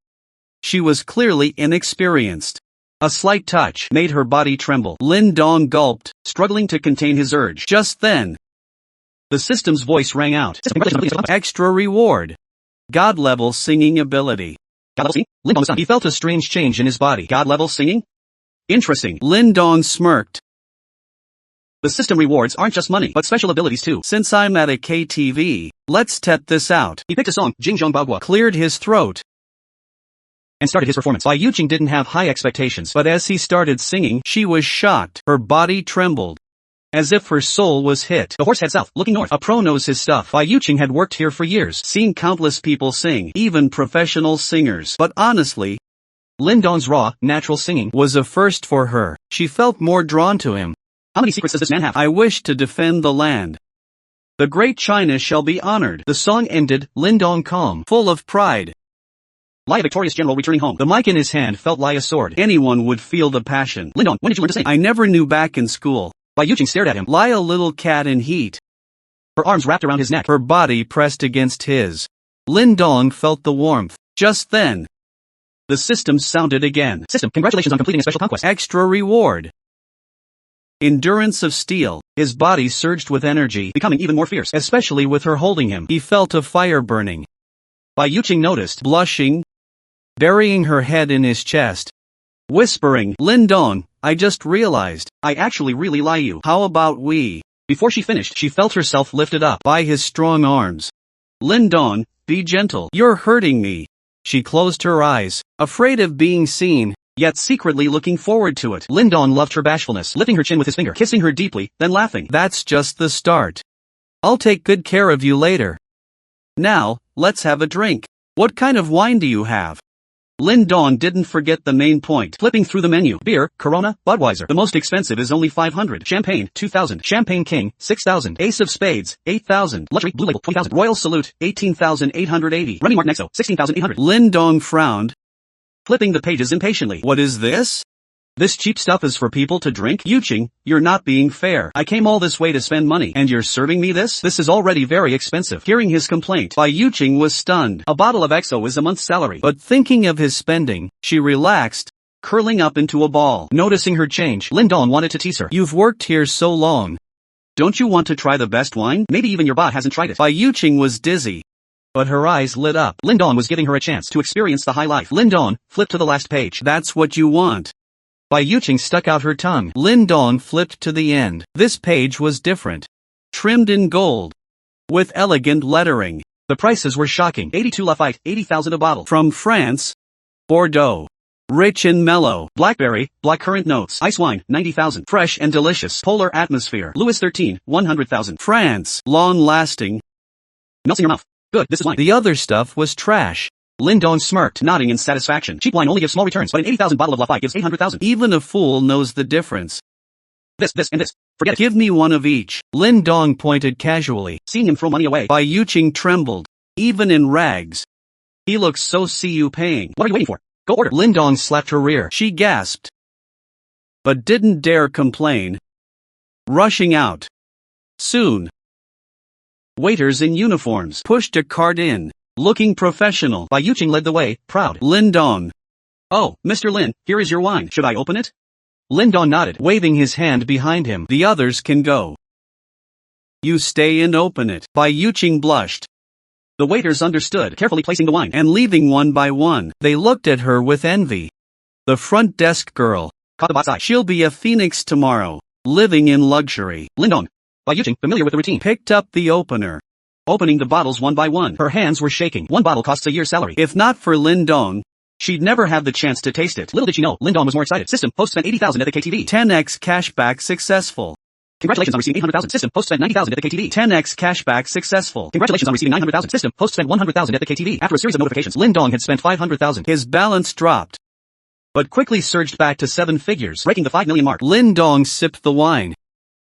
She was clearly inexperienced. A slight touch made her body tremble. Lin Dong gulped, struggling to contain his urge. Just then, the system's voice rang out. Extra reward. God-level singing ability. God-level singing? Lin Dong stunned. He felt a strange change in his body. God-level singing? Interesting. Lin Dong smirked. The system rewards aren't just money, but special abilities too. Since I'm at a KTV, let's test this out. He picked a song, Jingzhong Baoguo, cleared his throat, and started his performance. Bai Yuqing didn't have high expectations, but as he started singing, she was shocked. Her body trembled, as if her soul was hit. The horse head south, looking north. A pro knows his stuff. Bai Yuqing had worked here for years, seen countless people sing, even professional singers. But honestly, Lin Dong's raw, natural singing was a first for her. She felt more drawn to him. How many secrets does this man have? I wish to defend the land. The great China shall be honored. The song ended, Lin Dong calm, full of pride. Like a victorious general returning home. The mic in his hand felt like a sword. Anyone would feel the passion. Lin Dong, when did you learn to sing? I never knew back in school. Bai Yuqing stared at him. Like a little cat in heat. Her arms wrapped around his neck. Her body pressed against his. Lin Dong felt the warmth. Just then, the system sounded again. System, congratulations on completing a special conquest. Extra reward. Endurance of steel. His body surged with energy, becoming even more fierce, especially with her holding him. He felt a fire burning. Bai Yuqing noticed, blushing, burying her head in his chest, whispering, Lin Dong, I just realized, I actually really like you. How about we? Before she finished, she felt herself lifted up by his strong arms. Lin Dong, be gentle. You're hurting me. She closed her eyes, afraid of being seen, yet secretly looking forward to it. Lin Dong loved her bashfulness, lifting her chin with his finger, kissing her deeply, then laughing. That's just the start. I'll take good care of you later. Now, let's have a drink. What kind of wine do you have? Lin Dong didn't forget the main point. Flipping through the menu. Beer, Corona, Budweiser. The most expensive is only 500. Champagne, 2,000. Champagne King, 6,000. Ace of Spades, 8,000. Luxury, Blue Label, 20,000. Royal Salute, 18,880. Remy Mark Nexo, 16,800. Lin Dong frowned, flipping the pages impatiently. What is this? This cheap stuff is for people to drink? Yuqing, you're not being fair. I came all this way to spend money, and you're serving me this? This is already very expensive. Hearing his complaint, Bai Yuqing was stunned. A bottle of XO is a month's salary. But thinking of his spending, she relaxed, curling up into a ball. Noticing her change, Lin Dong wanted to tease her. You've worked here so long. Don't you want to try the best wine? Maybe even your bot hasn't tried it. Bai Yuqing was dizzy, but her eyes lit up. Lin Dong was giving her a chance to experience the high life. Lin Dong, flip to the last page. That's what you want. Bai Yuqing stuck out her tongue. Lin Dong flipped to the end. This page was different. Trimmed in gold, with elegant lettering. The prices were shocking. 82 Lafite, 80,000 a bottle. From France, Bordeaux. Rich and mellow. Blackberry, blackcurrant notes. Ice wine, 90,000. Fresh and delicious. Polar atmosphere. Louis XIII, 100,000. France, long-lasting. Melts in your mouth. Good, this is wine. The other stuff was trash. Lin Dong smirked, nodding in satisfaction. Cheap wine only gives small returns, but an 80,000 bottle of Lafite gives 800,000. Even a fool knows the difference. This, and this. Forget it. Give me one of each. Lin Dong pointed casually. Seeing him throw money away, Bai Yuqing trembled, even in rags. He looks so see you paying. What are you waiting for? Go order. Lin Dong slapped her rear. She gasped, but didn't dare complain. Rushing out. Soon, waiters in uniforms pushed a cart in. Looking professional, Bai Yuqing led the way, proud. Lin Dong. Oh, Mr. Lin, here is your wine. Should I open it? Lin Dong nodded, waving his hand behind him. The others can go. You stay and open it. Bai Yuqing blushed. The waiters understood, carefully placing the wine and leaving one by one. They looked at her with envy. The front desk girl caught the bot's eye. She'll be a phoenix tomorrow, living in luxury. Lindong, Bai Yuqing, familiar with the routine, picked up the opener, opening the bottles one by one. Her hands were shaking. One bottle costs a year's salary. If not for Lindong, she'd never have the chance to taste it. Little did she know, Lindong was more excited. System, host spent 80,000 at the KTV. 10x cashback successful. Congratulations on receiving 800,000. System, host spent 90,000 at the KTV. 10x cashback successful. Congratulations on receiving 900,000. System, host spent 100,000 at the KTV. After a series of notifications, Lindong had spent 500,000. His balance dropped, but quickly surged back to 7 figures, breaking the 5 million mark. Lindong sipped the wine,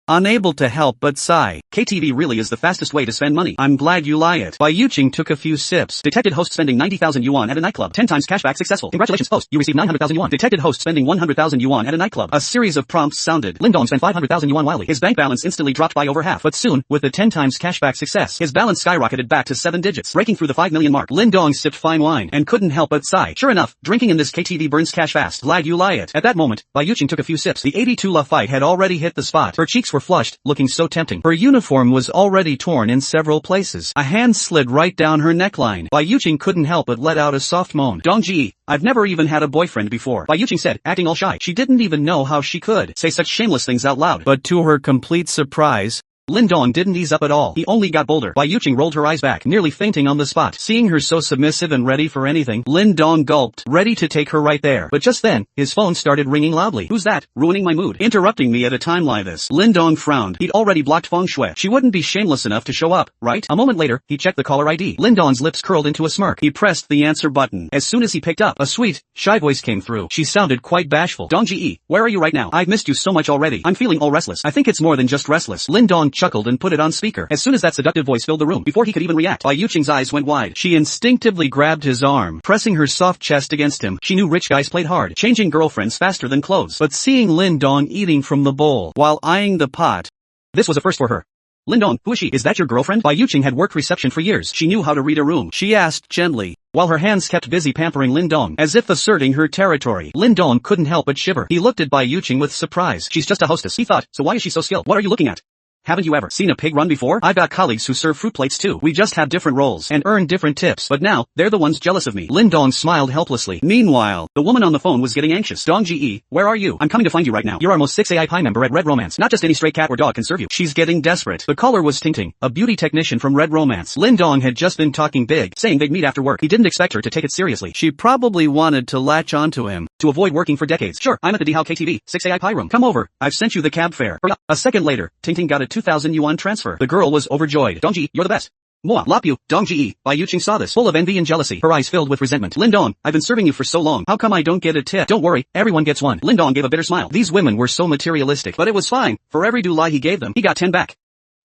unable to help but sigh. KTV really is the fastest way to spend money. I'm glad you lie it. Bai Yuqing took a few sips. Detected host spending 90,000 yuan at a nightclub. 10 times cashback successful. Congratulations host, you received 900,000 yuan. Detected host spending 100,000 yuan at a nightclub. A series of prompts sounded. Lindong spent 500,000 yuan wildly. His bank balance instantly dropped by over half. But soon, with the 10 times cashback success, his balance skyrocketed back to 7 digits, breaking through the 5 million mark. Lindong sipped fine wine and couldn't help but sigh. Sure enough, drinking in this KTV burns cash fast. Glad you lie it. At that moment, Bai Yuqing took a few sips. The 82 Lafite had already hit the spot. Her cheeks were flushed, looking so tempting. Her uniform was already torn in several places. A hand slid right down her neckline. Bai Yuqing couldn't help but let out a soft moan. Dongji, I've never even had a boyfriend before, Bai Yuqing said, acting all shy. She didn't even know how she could say such shameless things out loud. But to her complete surprise, Lindong didn't ease up at all. He only got bolder. Bai Yuqing rolled her eyes back, nearly fainting on the spot. Seeing her so submissive and ready for anything, Lindong gulped, ready to take her right there. But just then, his phone started ringing loudly. Who's that? Ruining my mood. Interrupting me at a time like this. Lindong frowned. He'd already blocked Feng Shui. She wouldn't be shameless enough to show up, right? A moment later, he checked the caller ID. Lindong's lips curled into a smirk. He pressed the answer button. As soon as he picked up, a sweet, shy voice came through. She sounded quite bashful. Dongji, where are you right now? I've missed you so much already. I'm feeling all restless. I think it's more than just restless. Lindong chuckled and put it on speaker. As soon as that seductive voice filled the room, before he could even react, Bai Yuqing's eyes went wide. She instinctively grabbed his arm, pressing her soft chest against him. She knew rich guys played hard, changing girlfriends faster than clothes. But seeing Lindong eating from the bowl while eyeing the pot, this was a first for her. Lindong, who is she? Is that your girlfriend? Bai Yuqing had worked reception for years. She knew how to read a room. She asked gently, while her hands kept busy pampering Lindong, as if asserting her territory. Lindong couldn't help but shiver. He looked at Bai Yuqing with surprise. She's just a hostess, he thought, so why is she so skilled? What are you looking at? Haven't you ever seen a pig run before? I've got colleagues who serve fruit plates too. We just have different roles and earn different tips. But now, they're the ones jealous of me. Lindong smiled helplessly. Meanwhile, the woman on the phone was getting anxious. Dongji, where are you? I'm coming to find you right now. You're our most 6 AI Pi member at Red Romance. Not just any stray cat or dog can serve you. She's getting desperate. The caller was Tingting, a beauty technician from Red Romance. Lindong had just been talking big, saying they'd meet after work. He didn't expect her to take it seriously. She probably wanted to latch onto him, to avoid working for decades. Sure, I'm at the Dihao KTV, 6 AI Pi room. Come over. I've sent you the cab fare. A second later, Tingting got a 2,000 yuan transfer. The girl was overjoyed. Dongji, you're the best. Moi, Lapu, Dongji, Bai Yuqing saw this, full of envy and jealousy, her eyes filled with resentment. Lindong, I've been serving you for so long. How come I don't get a tip? Don't worry, everyone gets one. Lindong gave a bitter smile. These women were so materialistic, but it was fine. For every dulai he gave them, he got 10 back.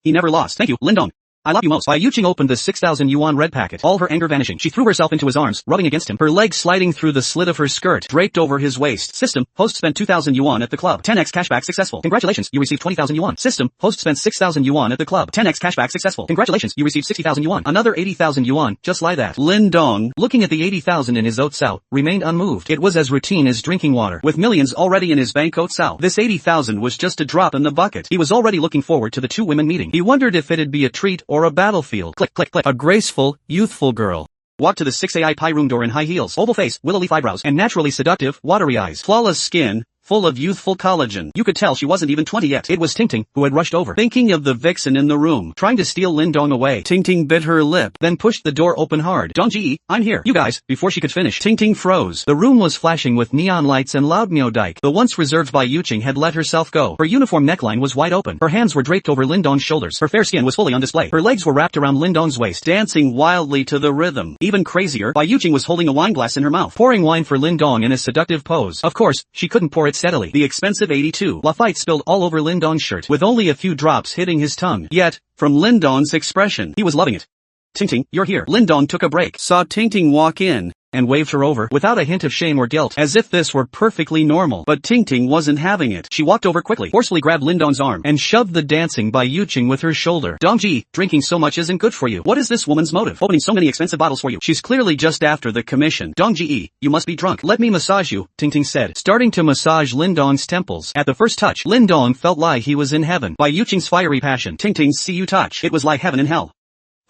He never lost. Thank you, Lindong. I love you most. Bai Yuqing opened the 6,000 yuan red packet, all her anger vanishing. She threw herself into his arms, rubbing against him, her legs sliding through the slit of her skirt, draped over his waist. System, host spent 2,000 yuan at the club. 10x cashback successful. Congratulations, you received 20,000 yuan. System, host spent 6,000 yuan at the club. 10x cashback successful. Congratulations, you received 60,000 yuan. Another 80,000 yuan, just like that. Lindong, looking at the 80,000 in his otsao, remained unmoved. It was as routine as drinking water. With millions already in his bank otsao, this 80,000 was just a drop in the bucket. He was already looking forward to the two women meeting. He wondered if it'd be a treat or a battlefield. Click, click, click. A graceful, youthful girl walked to the 6 AI Pi room door in high heels, oval face, willow leaf eyebrows, and naturally seductive, watery eyes. Flawless skin, full of youthful collagen. You could tell she wasn't even 20 yet. It was Tingting, who had rushed over, thinking of the vixen in the room, trying to steal Lindong away. Tingting bit her lip, then pushed the door open hard. Dongji, I'm here. You guys. Before she could finish, Tingting froze. The room was flashing with neon lights and loud meodike. The once reserved Bai Yuqing had let herself go. Her uniform neckline was wide open. Her hands were draped over Lindong's shoulders. Her fair skin was fully on display. Her legs were wrapped around Lindong's waist, dancing wildly to the rhythm. Even crazier, Bai Yuqing was holding a wine glass in her mouth, pouring wine for Lindong in a seductive pose. Of course, she couldn't pour it steadily. The expensive 82 Lafite spilled all over Lindong's shirt, with only a few drops hitting his tongue. Yet, from Lindong's expression, he was loving it. Tingting, you're here. Lindong took a break, saw Tingting walk in, and waved her over, without a hint of shame or guilt, as if this were perfectly normal. But Tingting wasn't having it. She walked over quickly, forcefully grabbed Lindong's arm, and shoved the dancing Bai Yuqing with her shoulder. Dongji, drinking so much isn't good for you. What is this woman's motive? Opening so many expensive bottles for you. She's clearly just after the commission. Dongji, you must be drunk. Let me massage you, Tingting said, starting to massage Lindong's temples. At the first touch, Lindong felt like he was in heaven. Bai Yuqing's fiery passion, Tingting's see you touch. It was like heaven and hell.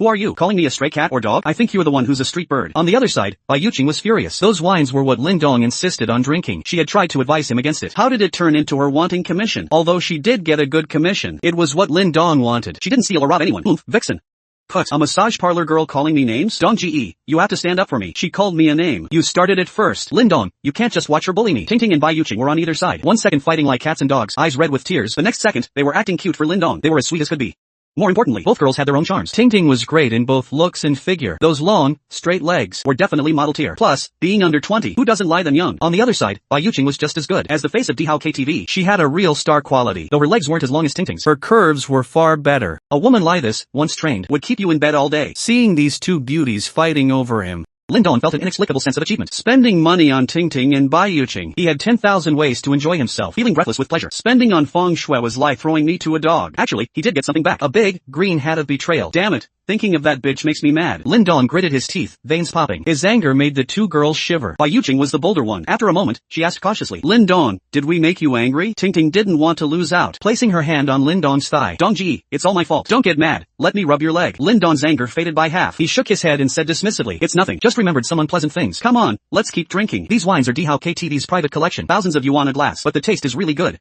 Who are you, calling me a stray cat or dog? I think you're the one who's a street bird. On the other side, Bai Yuqing was furious. Those wines were what Lin Dong insisted on drinking. She had tried to advise him against it. How did it turn into her wanting commission? Although she did get a good commission, it was what Lin Dong wanted. She didn't steal or rob anyone. Oomph, vixen. Put, a massage parlor girl calling me names? Dong Ji, you have to stand up for me. She called me a name. You started it first. Lin Dong, you can't just watch her bully me. Ting Ting and Bai Yuqing were on either side. 1 second fighting like cats and dogs, eyes red with tears. The next second, they were acting cute for Lin Dong. They were as sweet as could be. More importantly, both girls had their own charms. Ting Ting was great in both looks and figure. Those long, straight legs were definitely model tier. Plus, being under 20, who doesn't lie than young? On the other side, Bai Yuqing was just as good. As the face of 10x KTV, she had a real star quality, though her legs weren't as long as Ting Ting's. Her curves were far better. A woman like this, once trained, would keep you in bed all day. Seeing these two beauties fighting over him, Lin Dong felt an inexplicable sense of achievement. Spending money on Ting Ting and Bai Yuqing, he had 10,000 ways to enjoy himself, feeling breathless with pleasure. Spending on Feng Shui was like throwing me to a dog. Actually, he did get something back. A big, green hat of betrayal. Damn it. Thinking of that bitch makes me mad. Lin Dong gritted his teeth, veins popping. His anger made the two girls shiver. Bai Yuqing was the bolder one. After a moment, she asked cautiously, Lin Dong, did we make you angry? Ting Ting didn't want to lose out, placing her hand on Lin Dong's thigh. Dong Ji, it's all my fault. Don't get mad. Let me rub your leg. Lin Dong's anger faded by half. He shook his head and said dismissively, it's nothing. Just remembered some unpleasant things. Come on, let's keep drinking. These wines are 10x KTV's private collection. Thousands of yuan a glass, but the taste is really good.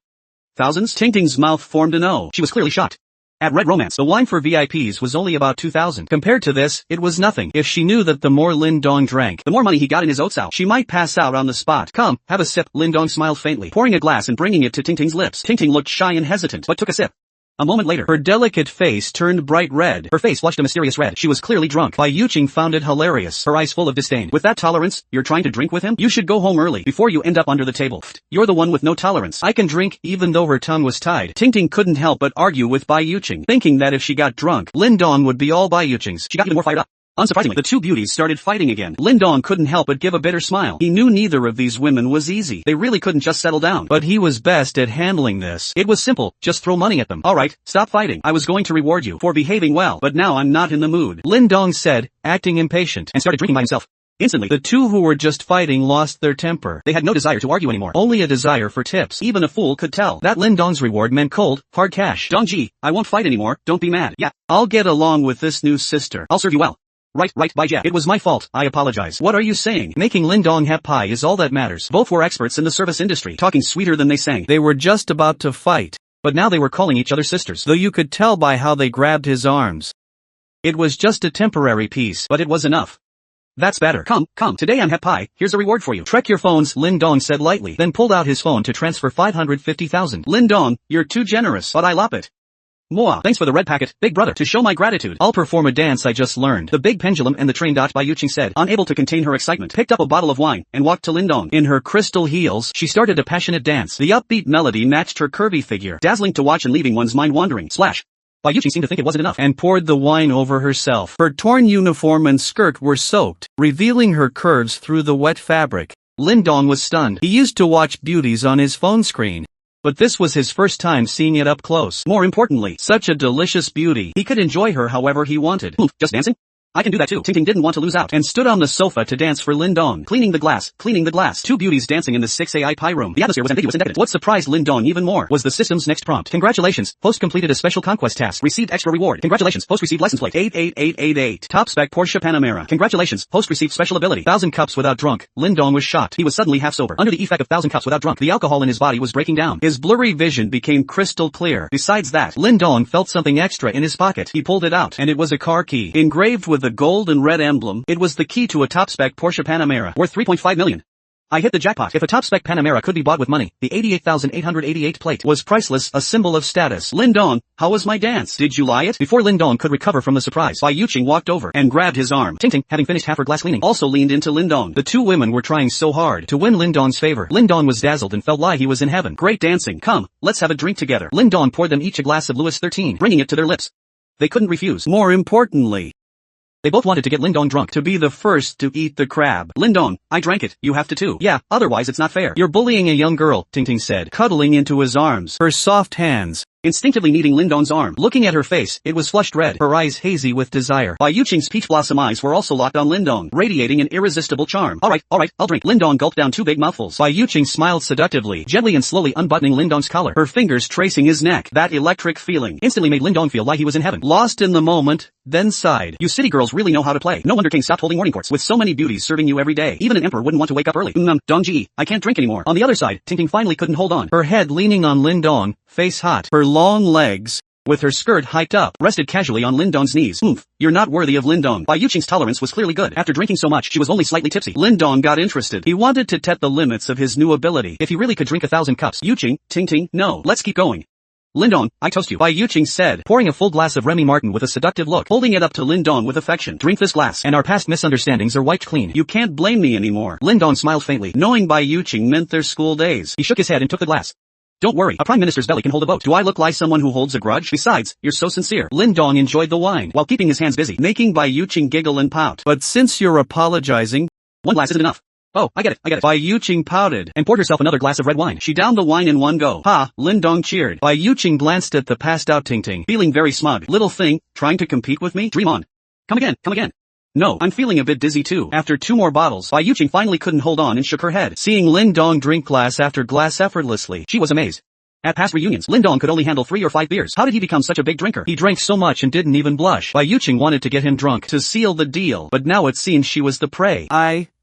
Thousands? Ting Ting's mouth formed an O. She was clearly shocked. At Red Romance, the wine for VIPs was only about 2,000. Compared to this, it was nothing. If she knew that the more Lin Dong drank, the more money he got in his oats out, she might pass out on the spot. Come, have a sip. Lin Dong smiled faintly, pouring a glass and bringing it to Ting Ting's lips. Ting Ting looked shy and hesitant, but took a sip. A moment later, her delicate face turned bright red. Her face flushed a mysterious red. She was clearly drunk. Bai Yuqing found it hilarious, her eyes full of disdain. With that tolerance, you're trying to drink with him? You should go home early, before you end up under the table. You're the one with no tolerance. I can drink, even though her tongue was tied. Ting Ting couldn't help but argue with Bai Yuqing, thinking that if she got drunk, Lin Dong would be all Bai Yuqing's. She got even more fired up. Unsurprisingly, the two beauties started fighting again. Lin Dong couldn't help but give a bitter smile. He knew neither of these women was easy. They really couldn't just settle down. But he was best at handling this. It was simple. Just throw money at them. Alright, stop fighting. I was going to reward you for behaving well, but now I'm not in the mood. Lin Dong said, acting impatient, and started drinking by himself. Instantly, the two who were just fighting lost their temper. They had no desire to argue anymore. Only a desire for tips. Even a fool could tell that Lin Dong's reward meant cold, hard cash. Dong Ji, I won't fight anymore. Don't be mad. Yeah, I'll get along with this new sister. I'll serve you well. Right, Bai Jia. It was my fault. I apologize. What are you saying? Making Lin Dong happy is all that matters. Both were experts in the service industry, talking sweeter than they sang. They were just about to fight, but now they were calling each other sisters, though you could tell by how they grabbed his arms. It was just a temporary peace, but it was enough. That's better. Come, today I'm happy. Here's a reward for you. Check your phones, Lin Dong said lightly, then pulled out his phone to transfer 550,000. Lin Dong, you're too generous, but I lop it. Manhwa, thanks for the red packet, big brother. To show my gratitude, I'll perform a dance I just learned. The big pendulum and the train. Bai Yuqing said, unable to contain her excitement, picked up a bottle of wine, and walked to Lin Dong. In her crystal heels, she started a passionate dance. The upbeat melody matched her curvy figure, dazzling to watch and leaving one's mind wandering. Splash. Bai Yuqing seemed to think it wasn't enough, and poured the wine over herself. Her torn uniform and skirt were soaked, revealing her curves through the wet fabric. Lin Dong was stunned. He used to watch beauties on his phone screen, but this was his first time seeing it up close. More importantly, such a delicious beauty. He could enjoy her however he wanted. Just dancing? I can do that too. Ting Ting didn't want to lose out, and stood on the sofa to dance for Lin Dong. Cleaning the glass. Two beauties dancing in the 6AI pie room. The atmosphere was ambiguous and decadent. What surprised Lin Dong even more was the system's next prompt. Congratulations, host completed a special conquest task. Received extra reward. Congratulations, host received license plate 88888. Top spec Porsche Panamera. Congratulations, host received special ability. 1,000 cups without drunk. Lin Dong was shocked. He was suddenly half sober. Under the effect of 1,000 cups without drunk, the alcohol in his body was breaking down. His blurry vision became crystal clear. Besides that, Lin Dong felt something extra in his pocket. He pulled it out, and it was a car key. Engraved with the gold and red emblem, it was the key to a top-spec Porsche Panamera, worth 3.5 million. I hit the jackpot. If a top-spec Panamera could be bought with money, the 88,888 plate was priceless, a symbol of status. Lin Dong, how was my dance? Did you lie it? Before Lin Dong could recover from the surprise, Bai Yuqing walked over and grabbed his arm. Ting Ting, having finished half her glass cleaning, also leaned into Lin Dong. The two women were trying so hard to win Lin Dong's favor. Lin Dong was dazzled and felt like he was in heaven. Great dancing. Come, let's have a drink together. Lin Dong poured them each a glass of Louis XIII, bringing it to their lips. They couldn't refuse. More importantly, they both wanted to get Lin Dong drunk, to be the first to eat the crab. Lin Dong, I drank it, you have to too. Yeah, otherwise it's not fair. You're bullying a young girl, Ting Ting said, cuddling into his arms. Her soft hands instinctively needing Lindong's arm. Looking at her face, it was flushed red, her eyes hazy with desire. Bai Yuqing's peach blossom eyes were also locked on Lindong, radiating an irresistible charm. Alright, I'll drink. Lindong gulped down 2 big mouthfuls. Bai Yuqing smiled seductively, gently and slowly unbuttoning Lindong's collar, her fingers tracing his neck. That electric feeling instantly made Lindong feel like he was in heaven. Lost in the moment, then sighed. You city girls really know how to play. No wonder King stopped holding morning courts. With so many beauties serving you every day, even an emperor wouldn't want to wake up early. Dongji, I can't drink anymore. On the other side, Tingting finally couldn't hold on. Her head leaning on Lindong, face hot. Her long legs, with her skirt hiked up, rested casually on Lindong's knees. You're not worthy of Lindong. Bai Yuqing's tolerance was clearly good. After drinking so much, she was only slightly tipsy. Lindong got interested. He wanted to test the limits of his new ability. If he really could drink 1,000 cups. Yuqing, Tingting, no, let's keep going. Lindong, I toast you, Bai Yuqing said, pouring a full glass of Remy Martin with a seductive look, holding it up to Lindong with affection. Drink this glass, and our past misunderstandings are wiped clean. You can't blame me anymore. Lindong smiled faintly, knowing Bai Yuqing meant their school days. He shook his head and took the glass. Don't worry, a prime minister's belly can hold a boat. Do I look like someone who holds a grudge? Besides, you're so sincere. Lindong enjoyed the wine, while keeping his hands busy, making Bai Yuqing giggle and pout. But since you're apologizing, 1 glass isn't enough. Oh, I get it. Bai Yuqing pouted, and poured herself another glass of red wine. She downed the wine in one go. Ha, Lindong cheered. Bai Yuqing glanced at the passed out Tingting, feeling very smug. Little thing, trying to compete with me? Dream on. Come again. No, I'm feeling a bit dizzy too. After 2 more bottles, Bai Yuqing finally couldn't hold on and shook her head. Seeing Lindong drink glass after glass effortlessly, she was amazed. At past reunions, Lindong could only handle 3 or 5 beers. How did he become such a big drinker? He drank so much and didn't even blush. Bai Yuqing wanted to get him drunk to seal the deal, but now it seemed she was the prey.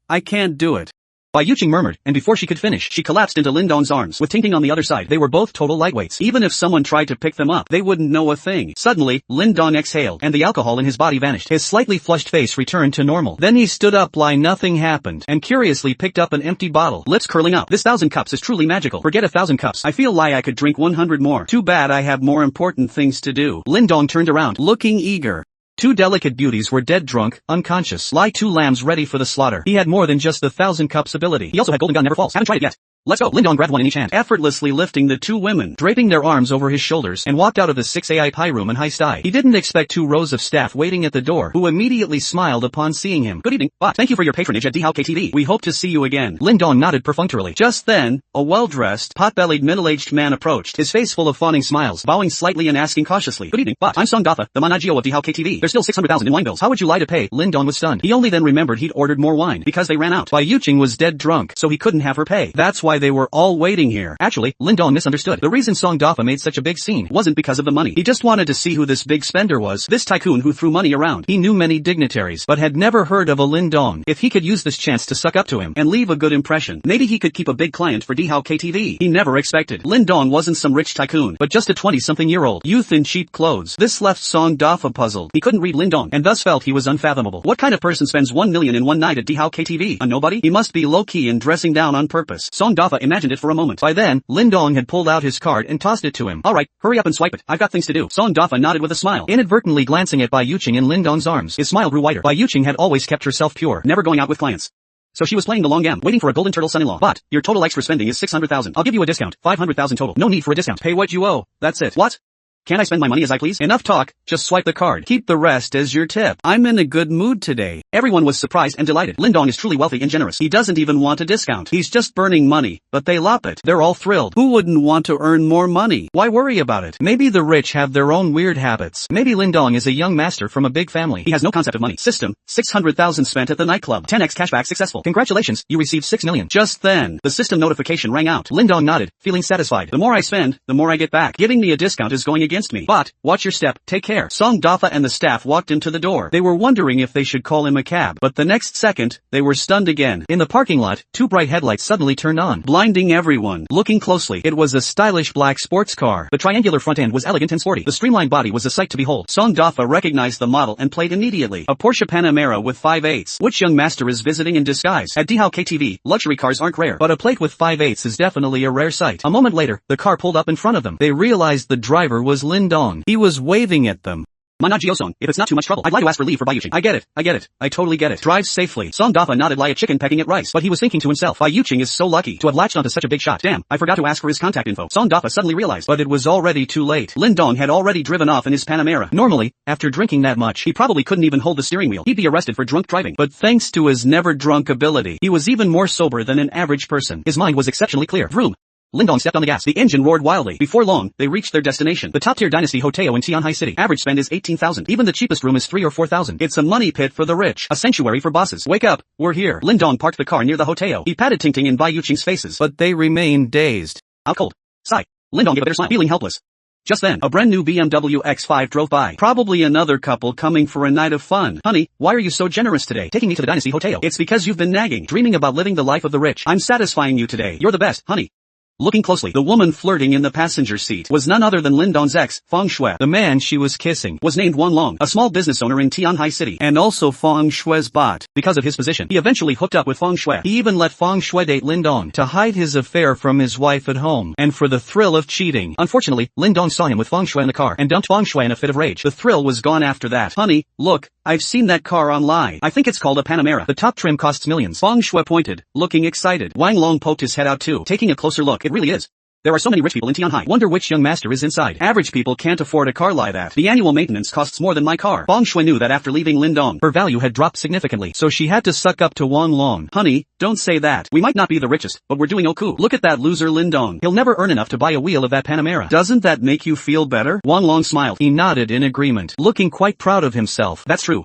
I can't do it. Bai Yuqing murmured, and before she could finish, she collapsed into Lindong's arms, with Tingting on the other side. They were both total lightweights. Even if someone tried to pick them up, they wouldn't know a thing. Suddenly, Lindong exhaled, and the alcohol in his body vanished. His slightly flushed face returned to normal. Then he stood up like nothing happened, and curiously picked up an empty bottle, lips curling up. This 1,000 cups is truly magical. Forget 1,000 cups. I feel like I could drink 100 more. Too bad I have more important things to do. Lindong turned around, looking eager. 2 delicate beauties were dead drunk, unconscious, like 2 lambs ready for the slaughter. He had more than just the 1,000 cups ability. He also had golden gun never falls. Haven't tried it yet. Let's go. Lindong grabbed one in each hand, effortlessly lifting the 2 women, draping their arms over his shoulders, and walked out of the 6AI pie room in high style. He didn't expect 2 rows of staff waiting at the door, who immediately smiled upon seeing him. Good evening, bot. Thank you for your patronage at DHao KTV. We hope to see you again. Lindong nodded perfunctorily. Just then, a well-dressed, pot-bellied middle-aged man approached, his face full of fawning smiles, bowing slightly and asking cautiously, Good evening, bot. I'm Song Dotha, the Manhwa of DHao KTV. There's still 600,000 in wine bills. How would you lie to pay? Lindong was stunned. He only then remembered he'd ordered more wine, because they ran out. Bai Yuqing was dead drunk, so he couldn't have her pay. That's why they were all waiting here. Actually, Lindong misunderstood. The reason Song Dotha made such a big scene wasn't because of the money. He just wanted to see who this big spender was, this tycoon who threw money around. He knew many dignitaries, but had never heard of a Lindong. If he could use this chance to suck up to him, and leave a good impression, maybe he could keep a big client for DHao KTV. He never expected. Lindong wasn't some rich tycoon, but just a 20-something-year-old youth in cheap clothes. This left Song Dotha puzzled. He couldn't read Lindong, and thus felt he was unfathomable. What kind of person spends 1 million in one night at DHao KTV? A nobody? He must be low-key and dressing down on purpose. Song Dotha imagined it for a moment. By then, Lindong had pulled out his card and tossed it to him. Alright, hurry up and swipe it. I've got things to do. Song Dotha nodded with a smile, inadvertently glancing at Bai Yuqing in Lindong's arms. His smile grew wider. Bai Yuqing had always kept herself pure, never going out with clients. So she was playing the long game, waiting for a golden turtle son-in-law. But, your total extra spending is 600,000. I'll give you a discount. 500,000 total. No need for a discount. Pay what you owe. That's it. What? Can't I spend my money as I please? Enough talk, just swipe the card. Keep the rest as your tip. I'm in a good mood today. Everyone was surprised and delighted. Lindong is truly wealthy and generous. He doesn't even want a discount. He's just burning money, but they lop it. They're all thrilled. Who wouldn't want to earn more money? Why worry about it? Maybe the rich have their own weird habits. Maybe Lindong is a young master from a big family. He has no concept of money. System, 600,000 spent at the nightclub. 10x Cashback successful. Congratulations, you received 6 million. Just then, the system notification rang out. Lindong nodded, feeling satisfied. The more I spend, the more I get back. Giving me a discount is going against me. But, watch your step, take care. Song Dotha and the staff walked into the door. They were wondering if they should call him a cab, but the next second, they were stunned again. In the parking lot, 2 bright headlights suddenly turned on, blinding everyone. Looking closely, it was a stylish black sports car. The triangular front end was elegant and sporty. The streamlined body was a sight to behold. Song Dotha recognized the model and played immediately. A Porsche Panamera with 5/8. Which young master is visiting in disguise? At DHao KTV, luxury cars aren't rare, but a plate with 5/8 is definitely a rare sight. A moment later, the car pulled up in front of them. They realized the driver was Lindong. He was waving at them. Manhwa, if it's not too much trouble, I'd like to ask for leave for Bai Yuqing. I get it. I totally get it. Drive safely. Song Dotha nodded like a chicken pecking at rice, but he was thinking to himself, Bai Yuqing is so lucky to have latched onto such a big shot. Damn, I forgot to ask for his contact info. Song Dotha suddenly realized, but it was already too late. Lindong had already driven off in his Panamera. Normally, after drinking that much, he probably couldn't even hold the steering wheel. He'd be arrested for drunk driving. But thanks to his never drunk ability, he was even more sober than an average person. His mind was exceptionally clear. Vroom. Lindong stepped on the gas. The engine roared wildly. Before long, they reached their destination. The top-tier dynasty hotel in Tianhai City. Average spend is 18,000. Even the cheapest room is 3 or 4,000. It's a money pit for the rich. A sanctuary for bosses. Wake up, we're here. Lindong parked the car near the hotel. He patted Tingting and Bai Yuqing's faces. But they remained dazed. Out cold. Sigh. Lindong gave a bitter smile, feeling helpless. Just then, a brand new BMW X5 drove by. Probably another couple coming for a night of fun. Honey, why are you so generous today, taking me to the Dynasty Hotel? It's because you've been nagging, dreaming about living the life of the rich. I'm satisfying you today. You're the best, honey. Looking closely, the woman flirting in the passenger seat was none other than Lindong's ex, Feng Shui. The man she was kissing was named Wan Long, a small business owner in Tianhai City, and also Feng Shui's bot. Because of his position, he eventually hooked up with Feng Shui. He even let Feng Shui date Lindong to hide his affair from his wife at home, and for the thrill of cheating. Unfortunately, Lindong saw him with Feng Shui in the car and dumped Feng Shui in a fit of rage. The thrill was gone after that. Honey, look, I've seen that car online. I think it's called a Panamera. The top trim costs millions. Feng Shui pointed, looking excited. Wang Long poked his head out too, taking a closer look. It really is. There are so many rich people in Tianhai. Wonder which young master is inside. Average people can't afford a car like that. The annual maintenance costs more than my car. Feng Shui knew that after leaving Lindong, her value had dropped significantly, so she had to suck up to Wang Long. Honey, don't say that. We might not be the richest, but we're doing okay. Look at that loser Lindong. He'll never earn enough to buy a wheel of that Panamera. Doesn't that make you feel better? Wang Long smiled. He nodded in agreement, looking quite proud of himself. That's true.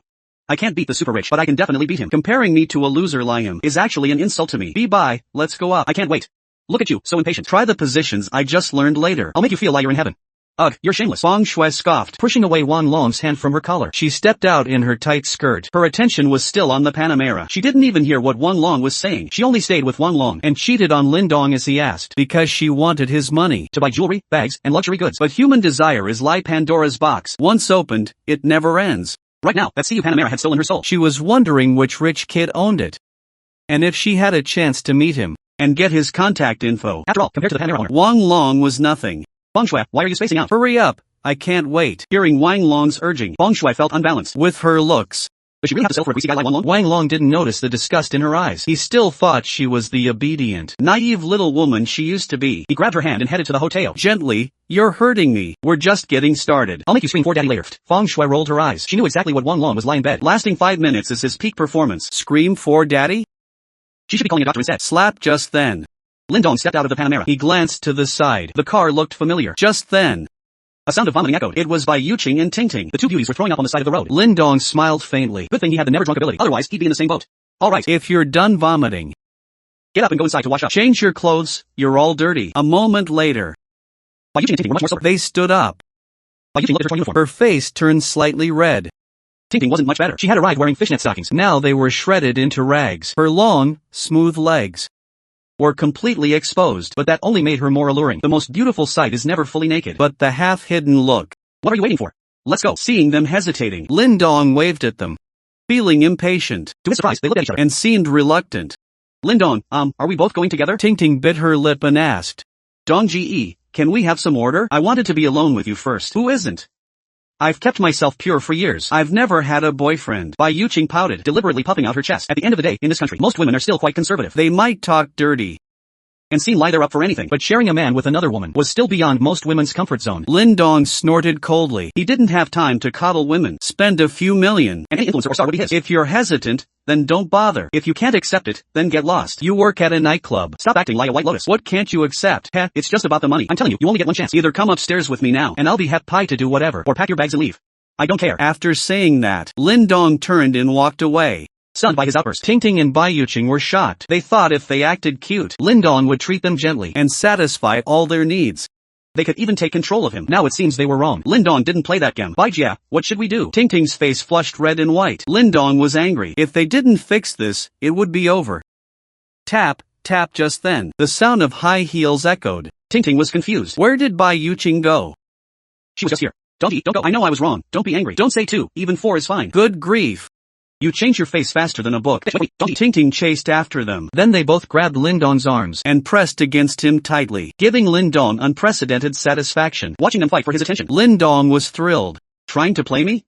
I can't beat the super rich, but I can definitely beat him. Comparing me to a loser like him is actually an insult to me. Bye, let's go up. I can't wait. Look at you, so impatient. Try the positions I just learned later. I'll make you feel like you're in heaven. Ugh, you're shameless. Feng Shui scoffed, pushing away Wan Long's hand from her collar. She stepped out in her tight skirt. Her attention was still on the Panamera. She didn't even hear what Wan Long was saying. She only stayed with Wan Long and cheated on Lindong as he asked, because she wanted his money to buy jewelry, bags, and luxury goods. But human desire is like Pandora's box. Once opened, it never ends. Right now, that CU Panamera had stolen her soul. She was wondering which rich kid owned it, and if she had a chance to meet him and get his contact info. After all, compared to the Panamera owner, Wang Long was nothing. Feng Shui, why are you spacing out? Hurry up, I can't wait. Hearing Wang Long's urging, Feng Shui felt unbalanced. With her looks, does she really have to sell for a greasy guy like Wang Long? Wang Long didn't notice the disgust in her eyes. He still thought she was the obedient, naive little woman she used to be. He grabbed her hand and headed to the hotel. Gently, you're hurting me. We're just getting started. I'll make you scream for daddy later. Feng Shui rolled her eyes. She knew exactly what Wang Long was lying in bed. Lasting 5 minutes is his peak performance. Scream for daddy? She should be calling a doctor instead. Slap just then. Lindong stepped out of the Panamera. He glanced to the side. The car looked familiar. Just then, a sound of vomiting echoed. It was Bai Yuqing and Tingting. The two beauties were throwing up on the side of the road. Lindong smiled faintly. Good thing he had the never drunk ability. Otherwise, he'd be in the same boat. All right. If you're done vomiting, get up and go inside to wash up. Change your clothes. You're all dirty. A moment later, Bai Yuqing and Tingting were much more sober. They stood up. Bai Yuqing looked at her torn uniform. Her face turned slightly red. Tingting wasn't much better. She had arrived wearing fishnet stockings. Now they were shredded into rags. Her long, smooth legs were completely exposed, but that only made her more alluring. The most beautiful sight is never fully naked, but the half-hidden look. What are you waiting for? Let's go. Seeing them hesitating, Lindong waved at them, feeling impatient. To his surprise, they looked at each other and seemed reluctant. Lindong, are we both going together? Tingting bit her lip and asked, Donghua, can we have some order? I wanted to be alone with you first. Who isn't? I've kept myself pure for years. I've never had a boyfriend. Bai Yuqing pouted, deliberately puffing out her chest. At the end of the day, in this country, most women are still quite conservative. They might talk dirty and seem like they're up for anything, but sharing a man with another woman was still beyond most women's comfort zone. Lindong snorted coldly. He didn't have time to coddle women. Spend a few million, and any influencer or star would be his. If you're hesitant, then don't bother. If you can't accept it, then get lost. You work at a nightclub. Stop acting like a White Lotus. What can't you accept? Heh, it's just about the money. I'm telling you, you only get one chance. Either come upstairs with me now, and I'll be happy to do whatever, or pack your bags and leave. I don't care. After saying that, Lindong turned and walked away. Stunned by his outburst, Tingting and Bai Yuqing were shocked. They thought if they acted cute, Lindong would treat them gently and satisfy all their needs. They could even take control of him. Now it seems they were wrong. Lindong didn't play that game. Baijia, what should we do? Tingting's face flushed red and white. Lindong was angry. If they didn't fix this, it would be over. Tap, tap just then. The sound of high heels echoed. Tingting was confused. Where did Bai Yuqing go? She was just here. Don't go. I know I was wrong. Don't be angry. Don't say 2. Even 4 is fine. Good grief. You change your face faster than a book. Wait, don't eat. Tingting chased after them. Then they both grabbed Lindong's arms and pressed against him tightly, giving Lindong unprecedented satisfaction. Watching them fight for his attention, Lindong was thrilled. Trying to play me?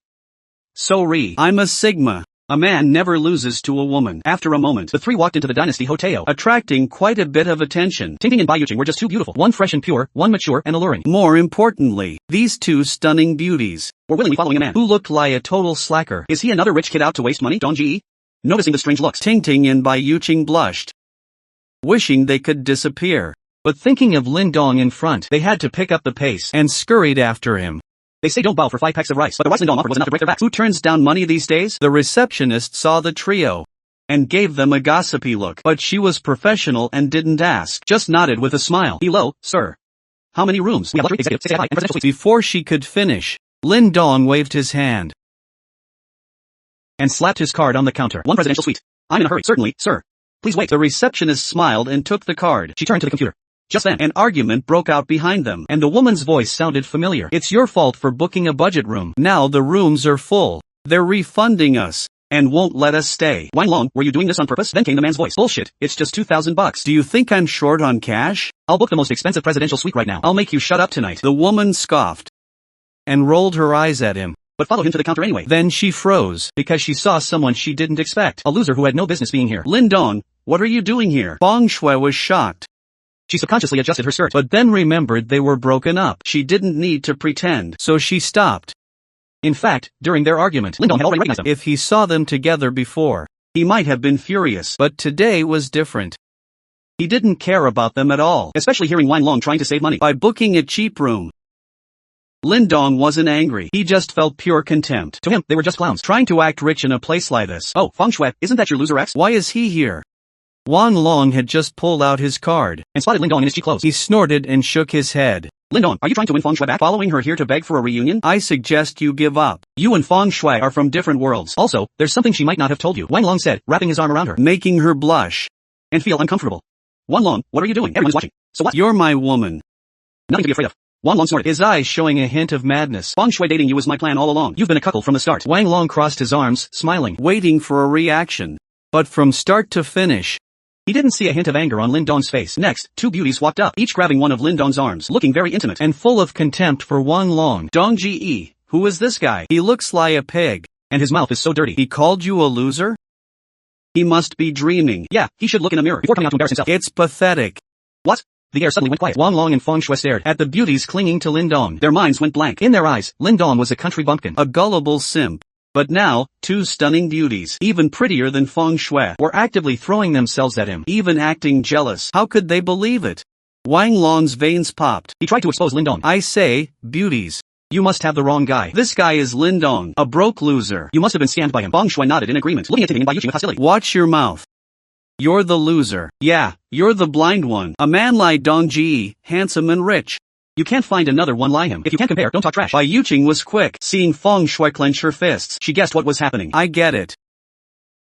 Sorry. I'm a Sigma. A man never loses to a woman. After a moment, the three walked into the Dynasty Hotel, attracting quite a bit of attention. Tingting and Bai Yuqing were just too beautiful. One fresh and pure, one mature and alluring. More importantly, these two stunning beauties were willingly following a man who looked like a total slacker. Is he another rich kid out to waste money? Donghua? Noticing the strange looks, Tingting and Bai Yuqing blushed, wishing they could disappear. But thinking of Lin Dong in front, they had to pick up the pace and scurried after him. They say don't bow for 5 pecks of rice, but the rice Lin Dong offered was enough to break their backs. Who turns down money these days? The receptionist saw the trio and gave them a gossipy look, but she was professional and didn't ask, just nodded with a smile. Hello, sir. How many rooms? We have luxury, executive, stay high, and presidential suites. Before she could finish, Lin Dong waved his hand and slapped his card on the counter. 1 presidential suite. I'm in a hurry. Certainly, sir. Please wait. The receptionist smiled and took the card. She turned to the computer. Just then, an argument broke out behind them, and the woman's voice sounded familiar. It's your fault for booking a budget room. Now the rooms are full. They're refunding us and won't let us stay. Wang Long, were you doing this on purpose? Then came the man's voice. Bullshit, it's just $2,000. Do you think I'm short on cash? I'll book the most expensive presidential suite right now. I'll make you shut up tonight. The woman scoffed and rolled her eyes at him. But followed him to the counter anyway. Then she froze, because she saw someone she didn't expect. A loser who had no business being here. Lin Dong, what are you doing here? Feng Shui was shocked. She subconsciously adjusted her skirt. But then remembered they were broken up. She didn't need to pretend, so she stopped. In fact, during their argument, Lin Dong had already recognized them. If he saw them together before, he might have been furious, but today was different. He didn't care about them at all, especially hearing Wang Long trying to save money by booking a cheap room. Lin Dong wasn't angry, he just felt pure contempt. To him, they were just clowns, trying to act rich in a place like this. Oh, Feng Shui, isn't that your loser ex? Why is he here? Wang Long had just pulled out his card and spotted Lin Dong in his cheap clothes. He snorted and shook his head. Lin Dong, are you trying to win Feng Shui back? Following her here to beg for a reunion? I suggest you give up. You and Feng Shui are from different worlds. Also, there's something she might not have told you, Wang Long said, wrapping his arm around her, making her blush and feel uncomfortable. Wang Long, what are you doing? Everyone's watching. So what? You're my woman. Nothing to be afraid of. Wang Long snorted, his eyes showing a hint of madness. Feng Shui dating you was my plan all along. You've been a cuckold from the start. Wang Long crossed his arms, smiling, waiting for a reaction. But from start to finish, he didn't see a hint of anger on Lin Dong's face. Next, 2 beauties walked up, each grabbing one of Lin Dong's arms, looking very intimate and full of contempt for Wang Long. Dong Ji, who is this guy? He looks like a pig, and his mouth is so dirty. He called you a loser? He must be dreaming. Yeah, he should look in a mirror before coming out to embarrass himself. It's pathetic. What? The air suddenly went quiet. Wang Long and Feng Shui stared at the beauties clinging to Lin Dong. Their minds went blank. In their eyes, Lin Dong was a country bumpkin, a gullible simp. But now, 2 stunning beauties, even prettier than Feng Shui, were actively throwing themselves at him, even acting jealous. How could they believe it? Wang Long's veins popped. He tried to expose Lin Dong. I say, beauties, you must have the wrong guy. This guy is Lin Dong, a broke loser. You must have been scammed by him. Feng Shui nodded in agreement, looking at Ting by Yuqing with hostility. Watch your mouth. You're the loser. Yeah, you're the blind one. A man like Dong Ji, handsome and rich. You can't find another one like him. If you can't compare, don't talk trash. Bai Yuqing was quick. Seeing Feng Shui clench her fists, she guessed what was happening. I get it.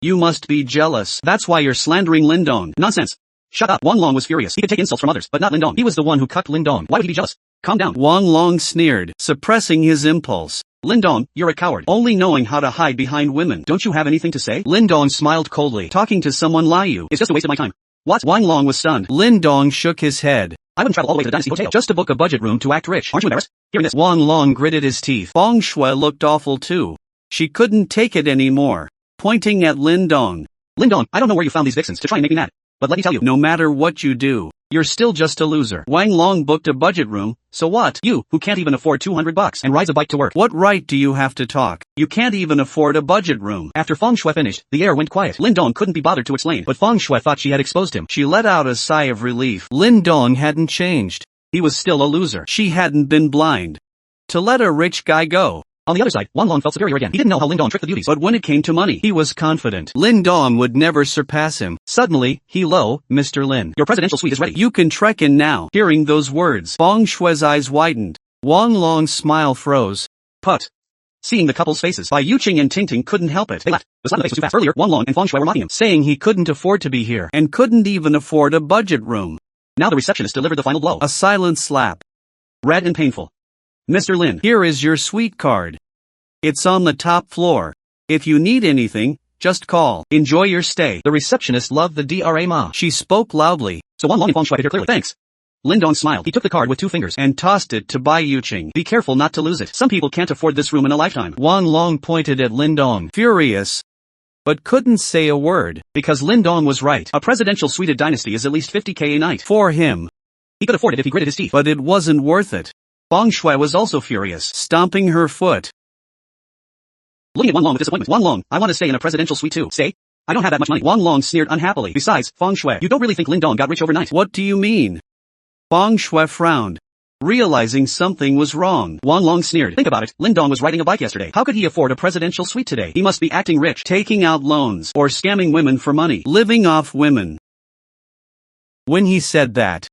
You must be jealous. That's why you're slandering Lin Dong. Nonsense. Shut up. Wang Long was furious. He could take insults from others, but not Lin Dong. He was the one who cucked Lin Dong. Why would he be jealous? Calm down. Wang Long sneered, suppressing his impulse. Lin Dong, you're a coward. Only knowing how to hide behind women. Don't you have anything to say? Lin Dong smiled coldly. Talking to someone like you is just a waste of my time. What? Wang Long was stunned. Lin Dong shook his head. I wouldn't travel all the way to the Dynasty Hotel just to book a budget room to act rich. Aren't you embarrassed? Hearing this, Wang Long gritted his teeth. Feng Shui looked awful too. She couldn't take it anymore, pointing at Lin Dong. Lin Dong, I don't know where you found these vixens to try and make me mad. But let me tell you, no matter what you do, you're still just a loser. Wang Long booked a budget room, so what? You, who can't even afford $200 and rides a bike to work. What right do you have to talk? You can't even afford a budget room. After Feng Shui finished, the air went quiet. Lin Dong couldn't be bothered to explain, but Feng Shui thought she had exposed him. She let out a sigh of relief. Lin Dong hadn't changed. He was still a loser. She hadn't been blind to let a rich guy go. On the other side, Wang Long felt superior again. He didn't know how Lin Dong tricked the beauties. But when it came to money, he was confident. Lin Dong would never surpass him. Suddenly, hello, Mr. Lin. Your presidential suite is ready. You can trek in now. Hearing those words, Feng Shui's eyes widened. Wang Long's smile froze. Put. Seeing the couple's faces, Bai Yuqing and Ting couldn't help it. They laughed. The slap in the face was too fast. Earlier, Wang Long and Feng Shui were mocking him, saying he couldn't afford to be here, and couldn't even afford a budget room. Now the receptionist delivered the final blow. A silent slap. Red and painful. Mr. Lin. Here is your suite card. It's on the top floor. If you need anything, just call. Enjoy your stay. The receptionist loved the drama. She spoke loudly. So Wang Long and Feng Shui paid her clearly. Thanks. Lin Dong smiled. He took the card with 2 fingers and tossed it to Bai Yuqing. Be careful not to lose it. Some people can't afford this room in a lifetime. Wang Long pointed at Lin Dong, furious, but couldn't say a word, because Lin Dong was right. A presidential suite at Dynasty is at least $50K a night. For him. He could afford it if he gritted his teeth. But it wasn't worth it. Feng Shui was also furious, stomping her foot. Looking at Wang Long with disappointment. Wang Long, I want to stay in a presidential suite too. Stay? I don't have that much money. Wang Long sneered unhappily. Besides, Feng Shui, you don't really think Lin Dong got rich overnight? What do you mean? Feng Shui frowned, realizing something was wrong. Wang Long sneered. Think about it, Lin Dong was riding a bike yesterday. How could he afford a presidential suite today? He must be acting rich, taking out loans, or scamming women for money, living off women. When he said that,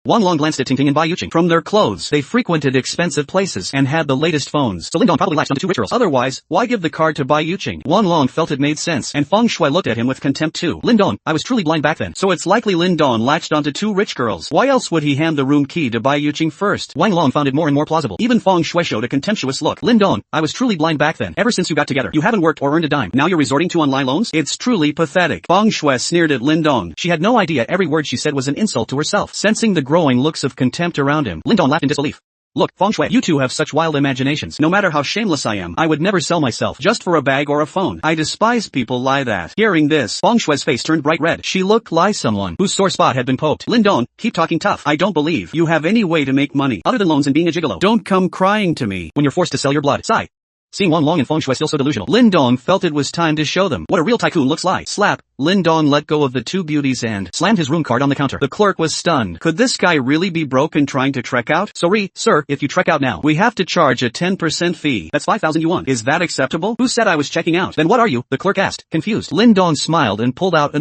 Wang Long glanced at Ting Ting and Bai Yuqing. From their clothes, they frequented expensive places and had the latest phones. So Lin Dong probably latched onto two rich girls. Otherwise, why give the card to Bai Yuqing? Wang Long felt it made sense, and Feng Shui looked at him with contempt too. Lin Dong, I was truly blind back then. So it's likely Lin Dong latched onto two rich girls. Why else would he hand the room key to Bai Yuqing first? Wang Long found it more and more plausible. Even Feng Shui showed a contemptuous look. Lin Dong, I was truly blind back then. Ever since you got together, you haven't worked or earned a dime. Now you're resorting to online loans? It's truly pathetic. Feng Shui sneered at Lin Dong. She had no idea every word she said was an insult to herself. Sensing the growing looks of contempt around him, Lin Dong laughed in disbelief. Look, Feng Shui, you two have such wild imaginations. No matter how shameless I am, I would never sell myself just for a bag or a phone. I despise people like that. Hearing this, Feng Shui's face turned bright red. She looked like someone whose sore spot had been poked. Lin Dong, keep talking tough. I don't believe you have any way to make money other than loans and being a gigolo. Don't come crying to me when you're forced to sell your blood. Sigh. Seeing Wang Long and Feng Shui still so delusional, Lin Dong felt it was time to show them what a real tycoon looks like. Slap. Lin Dong let go of the two beauties and slammed his room card on the counter. The clerk was stunned. Could this guy really be broke and trying to trek out? Sorry, sir, if you trek out now, we have to charge a 10% fee. That's 5,000 yuan. Is that acceptable? Who said I was checking out? Then what are you? The clerk asked, confused. Lin Dong smiled and pulled out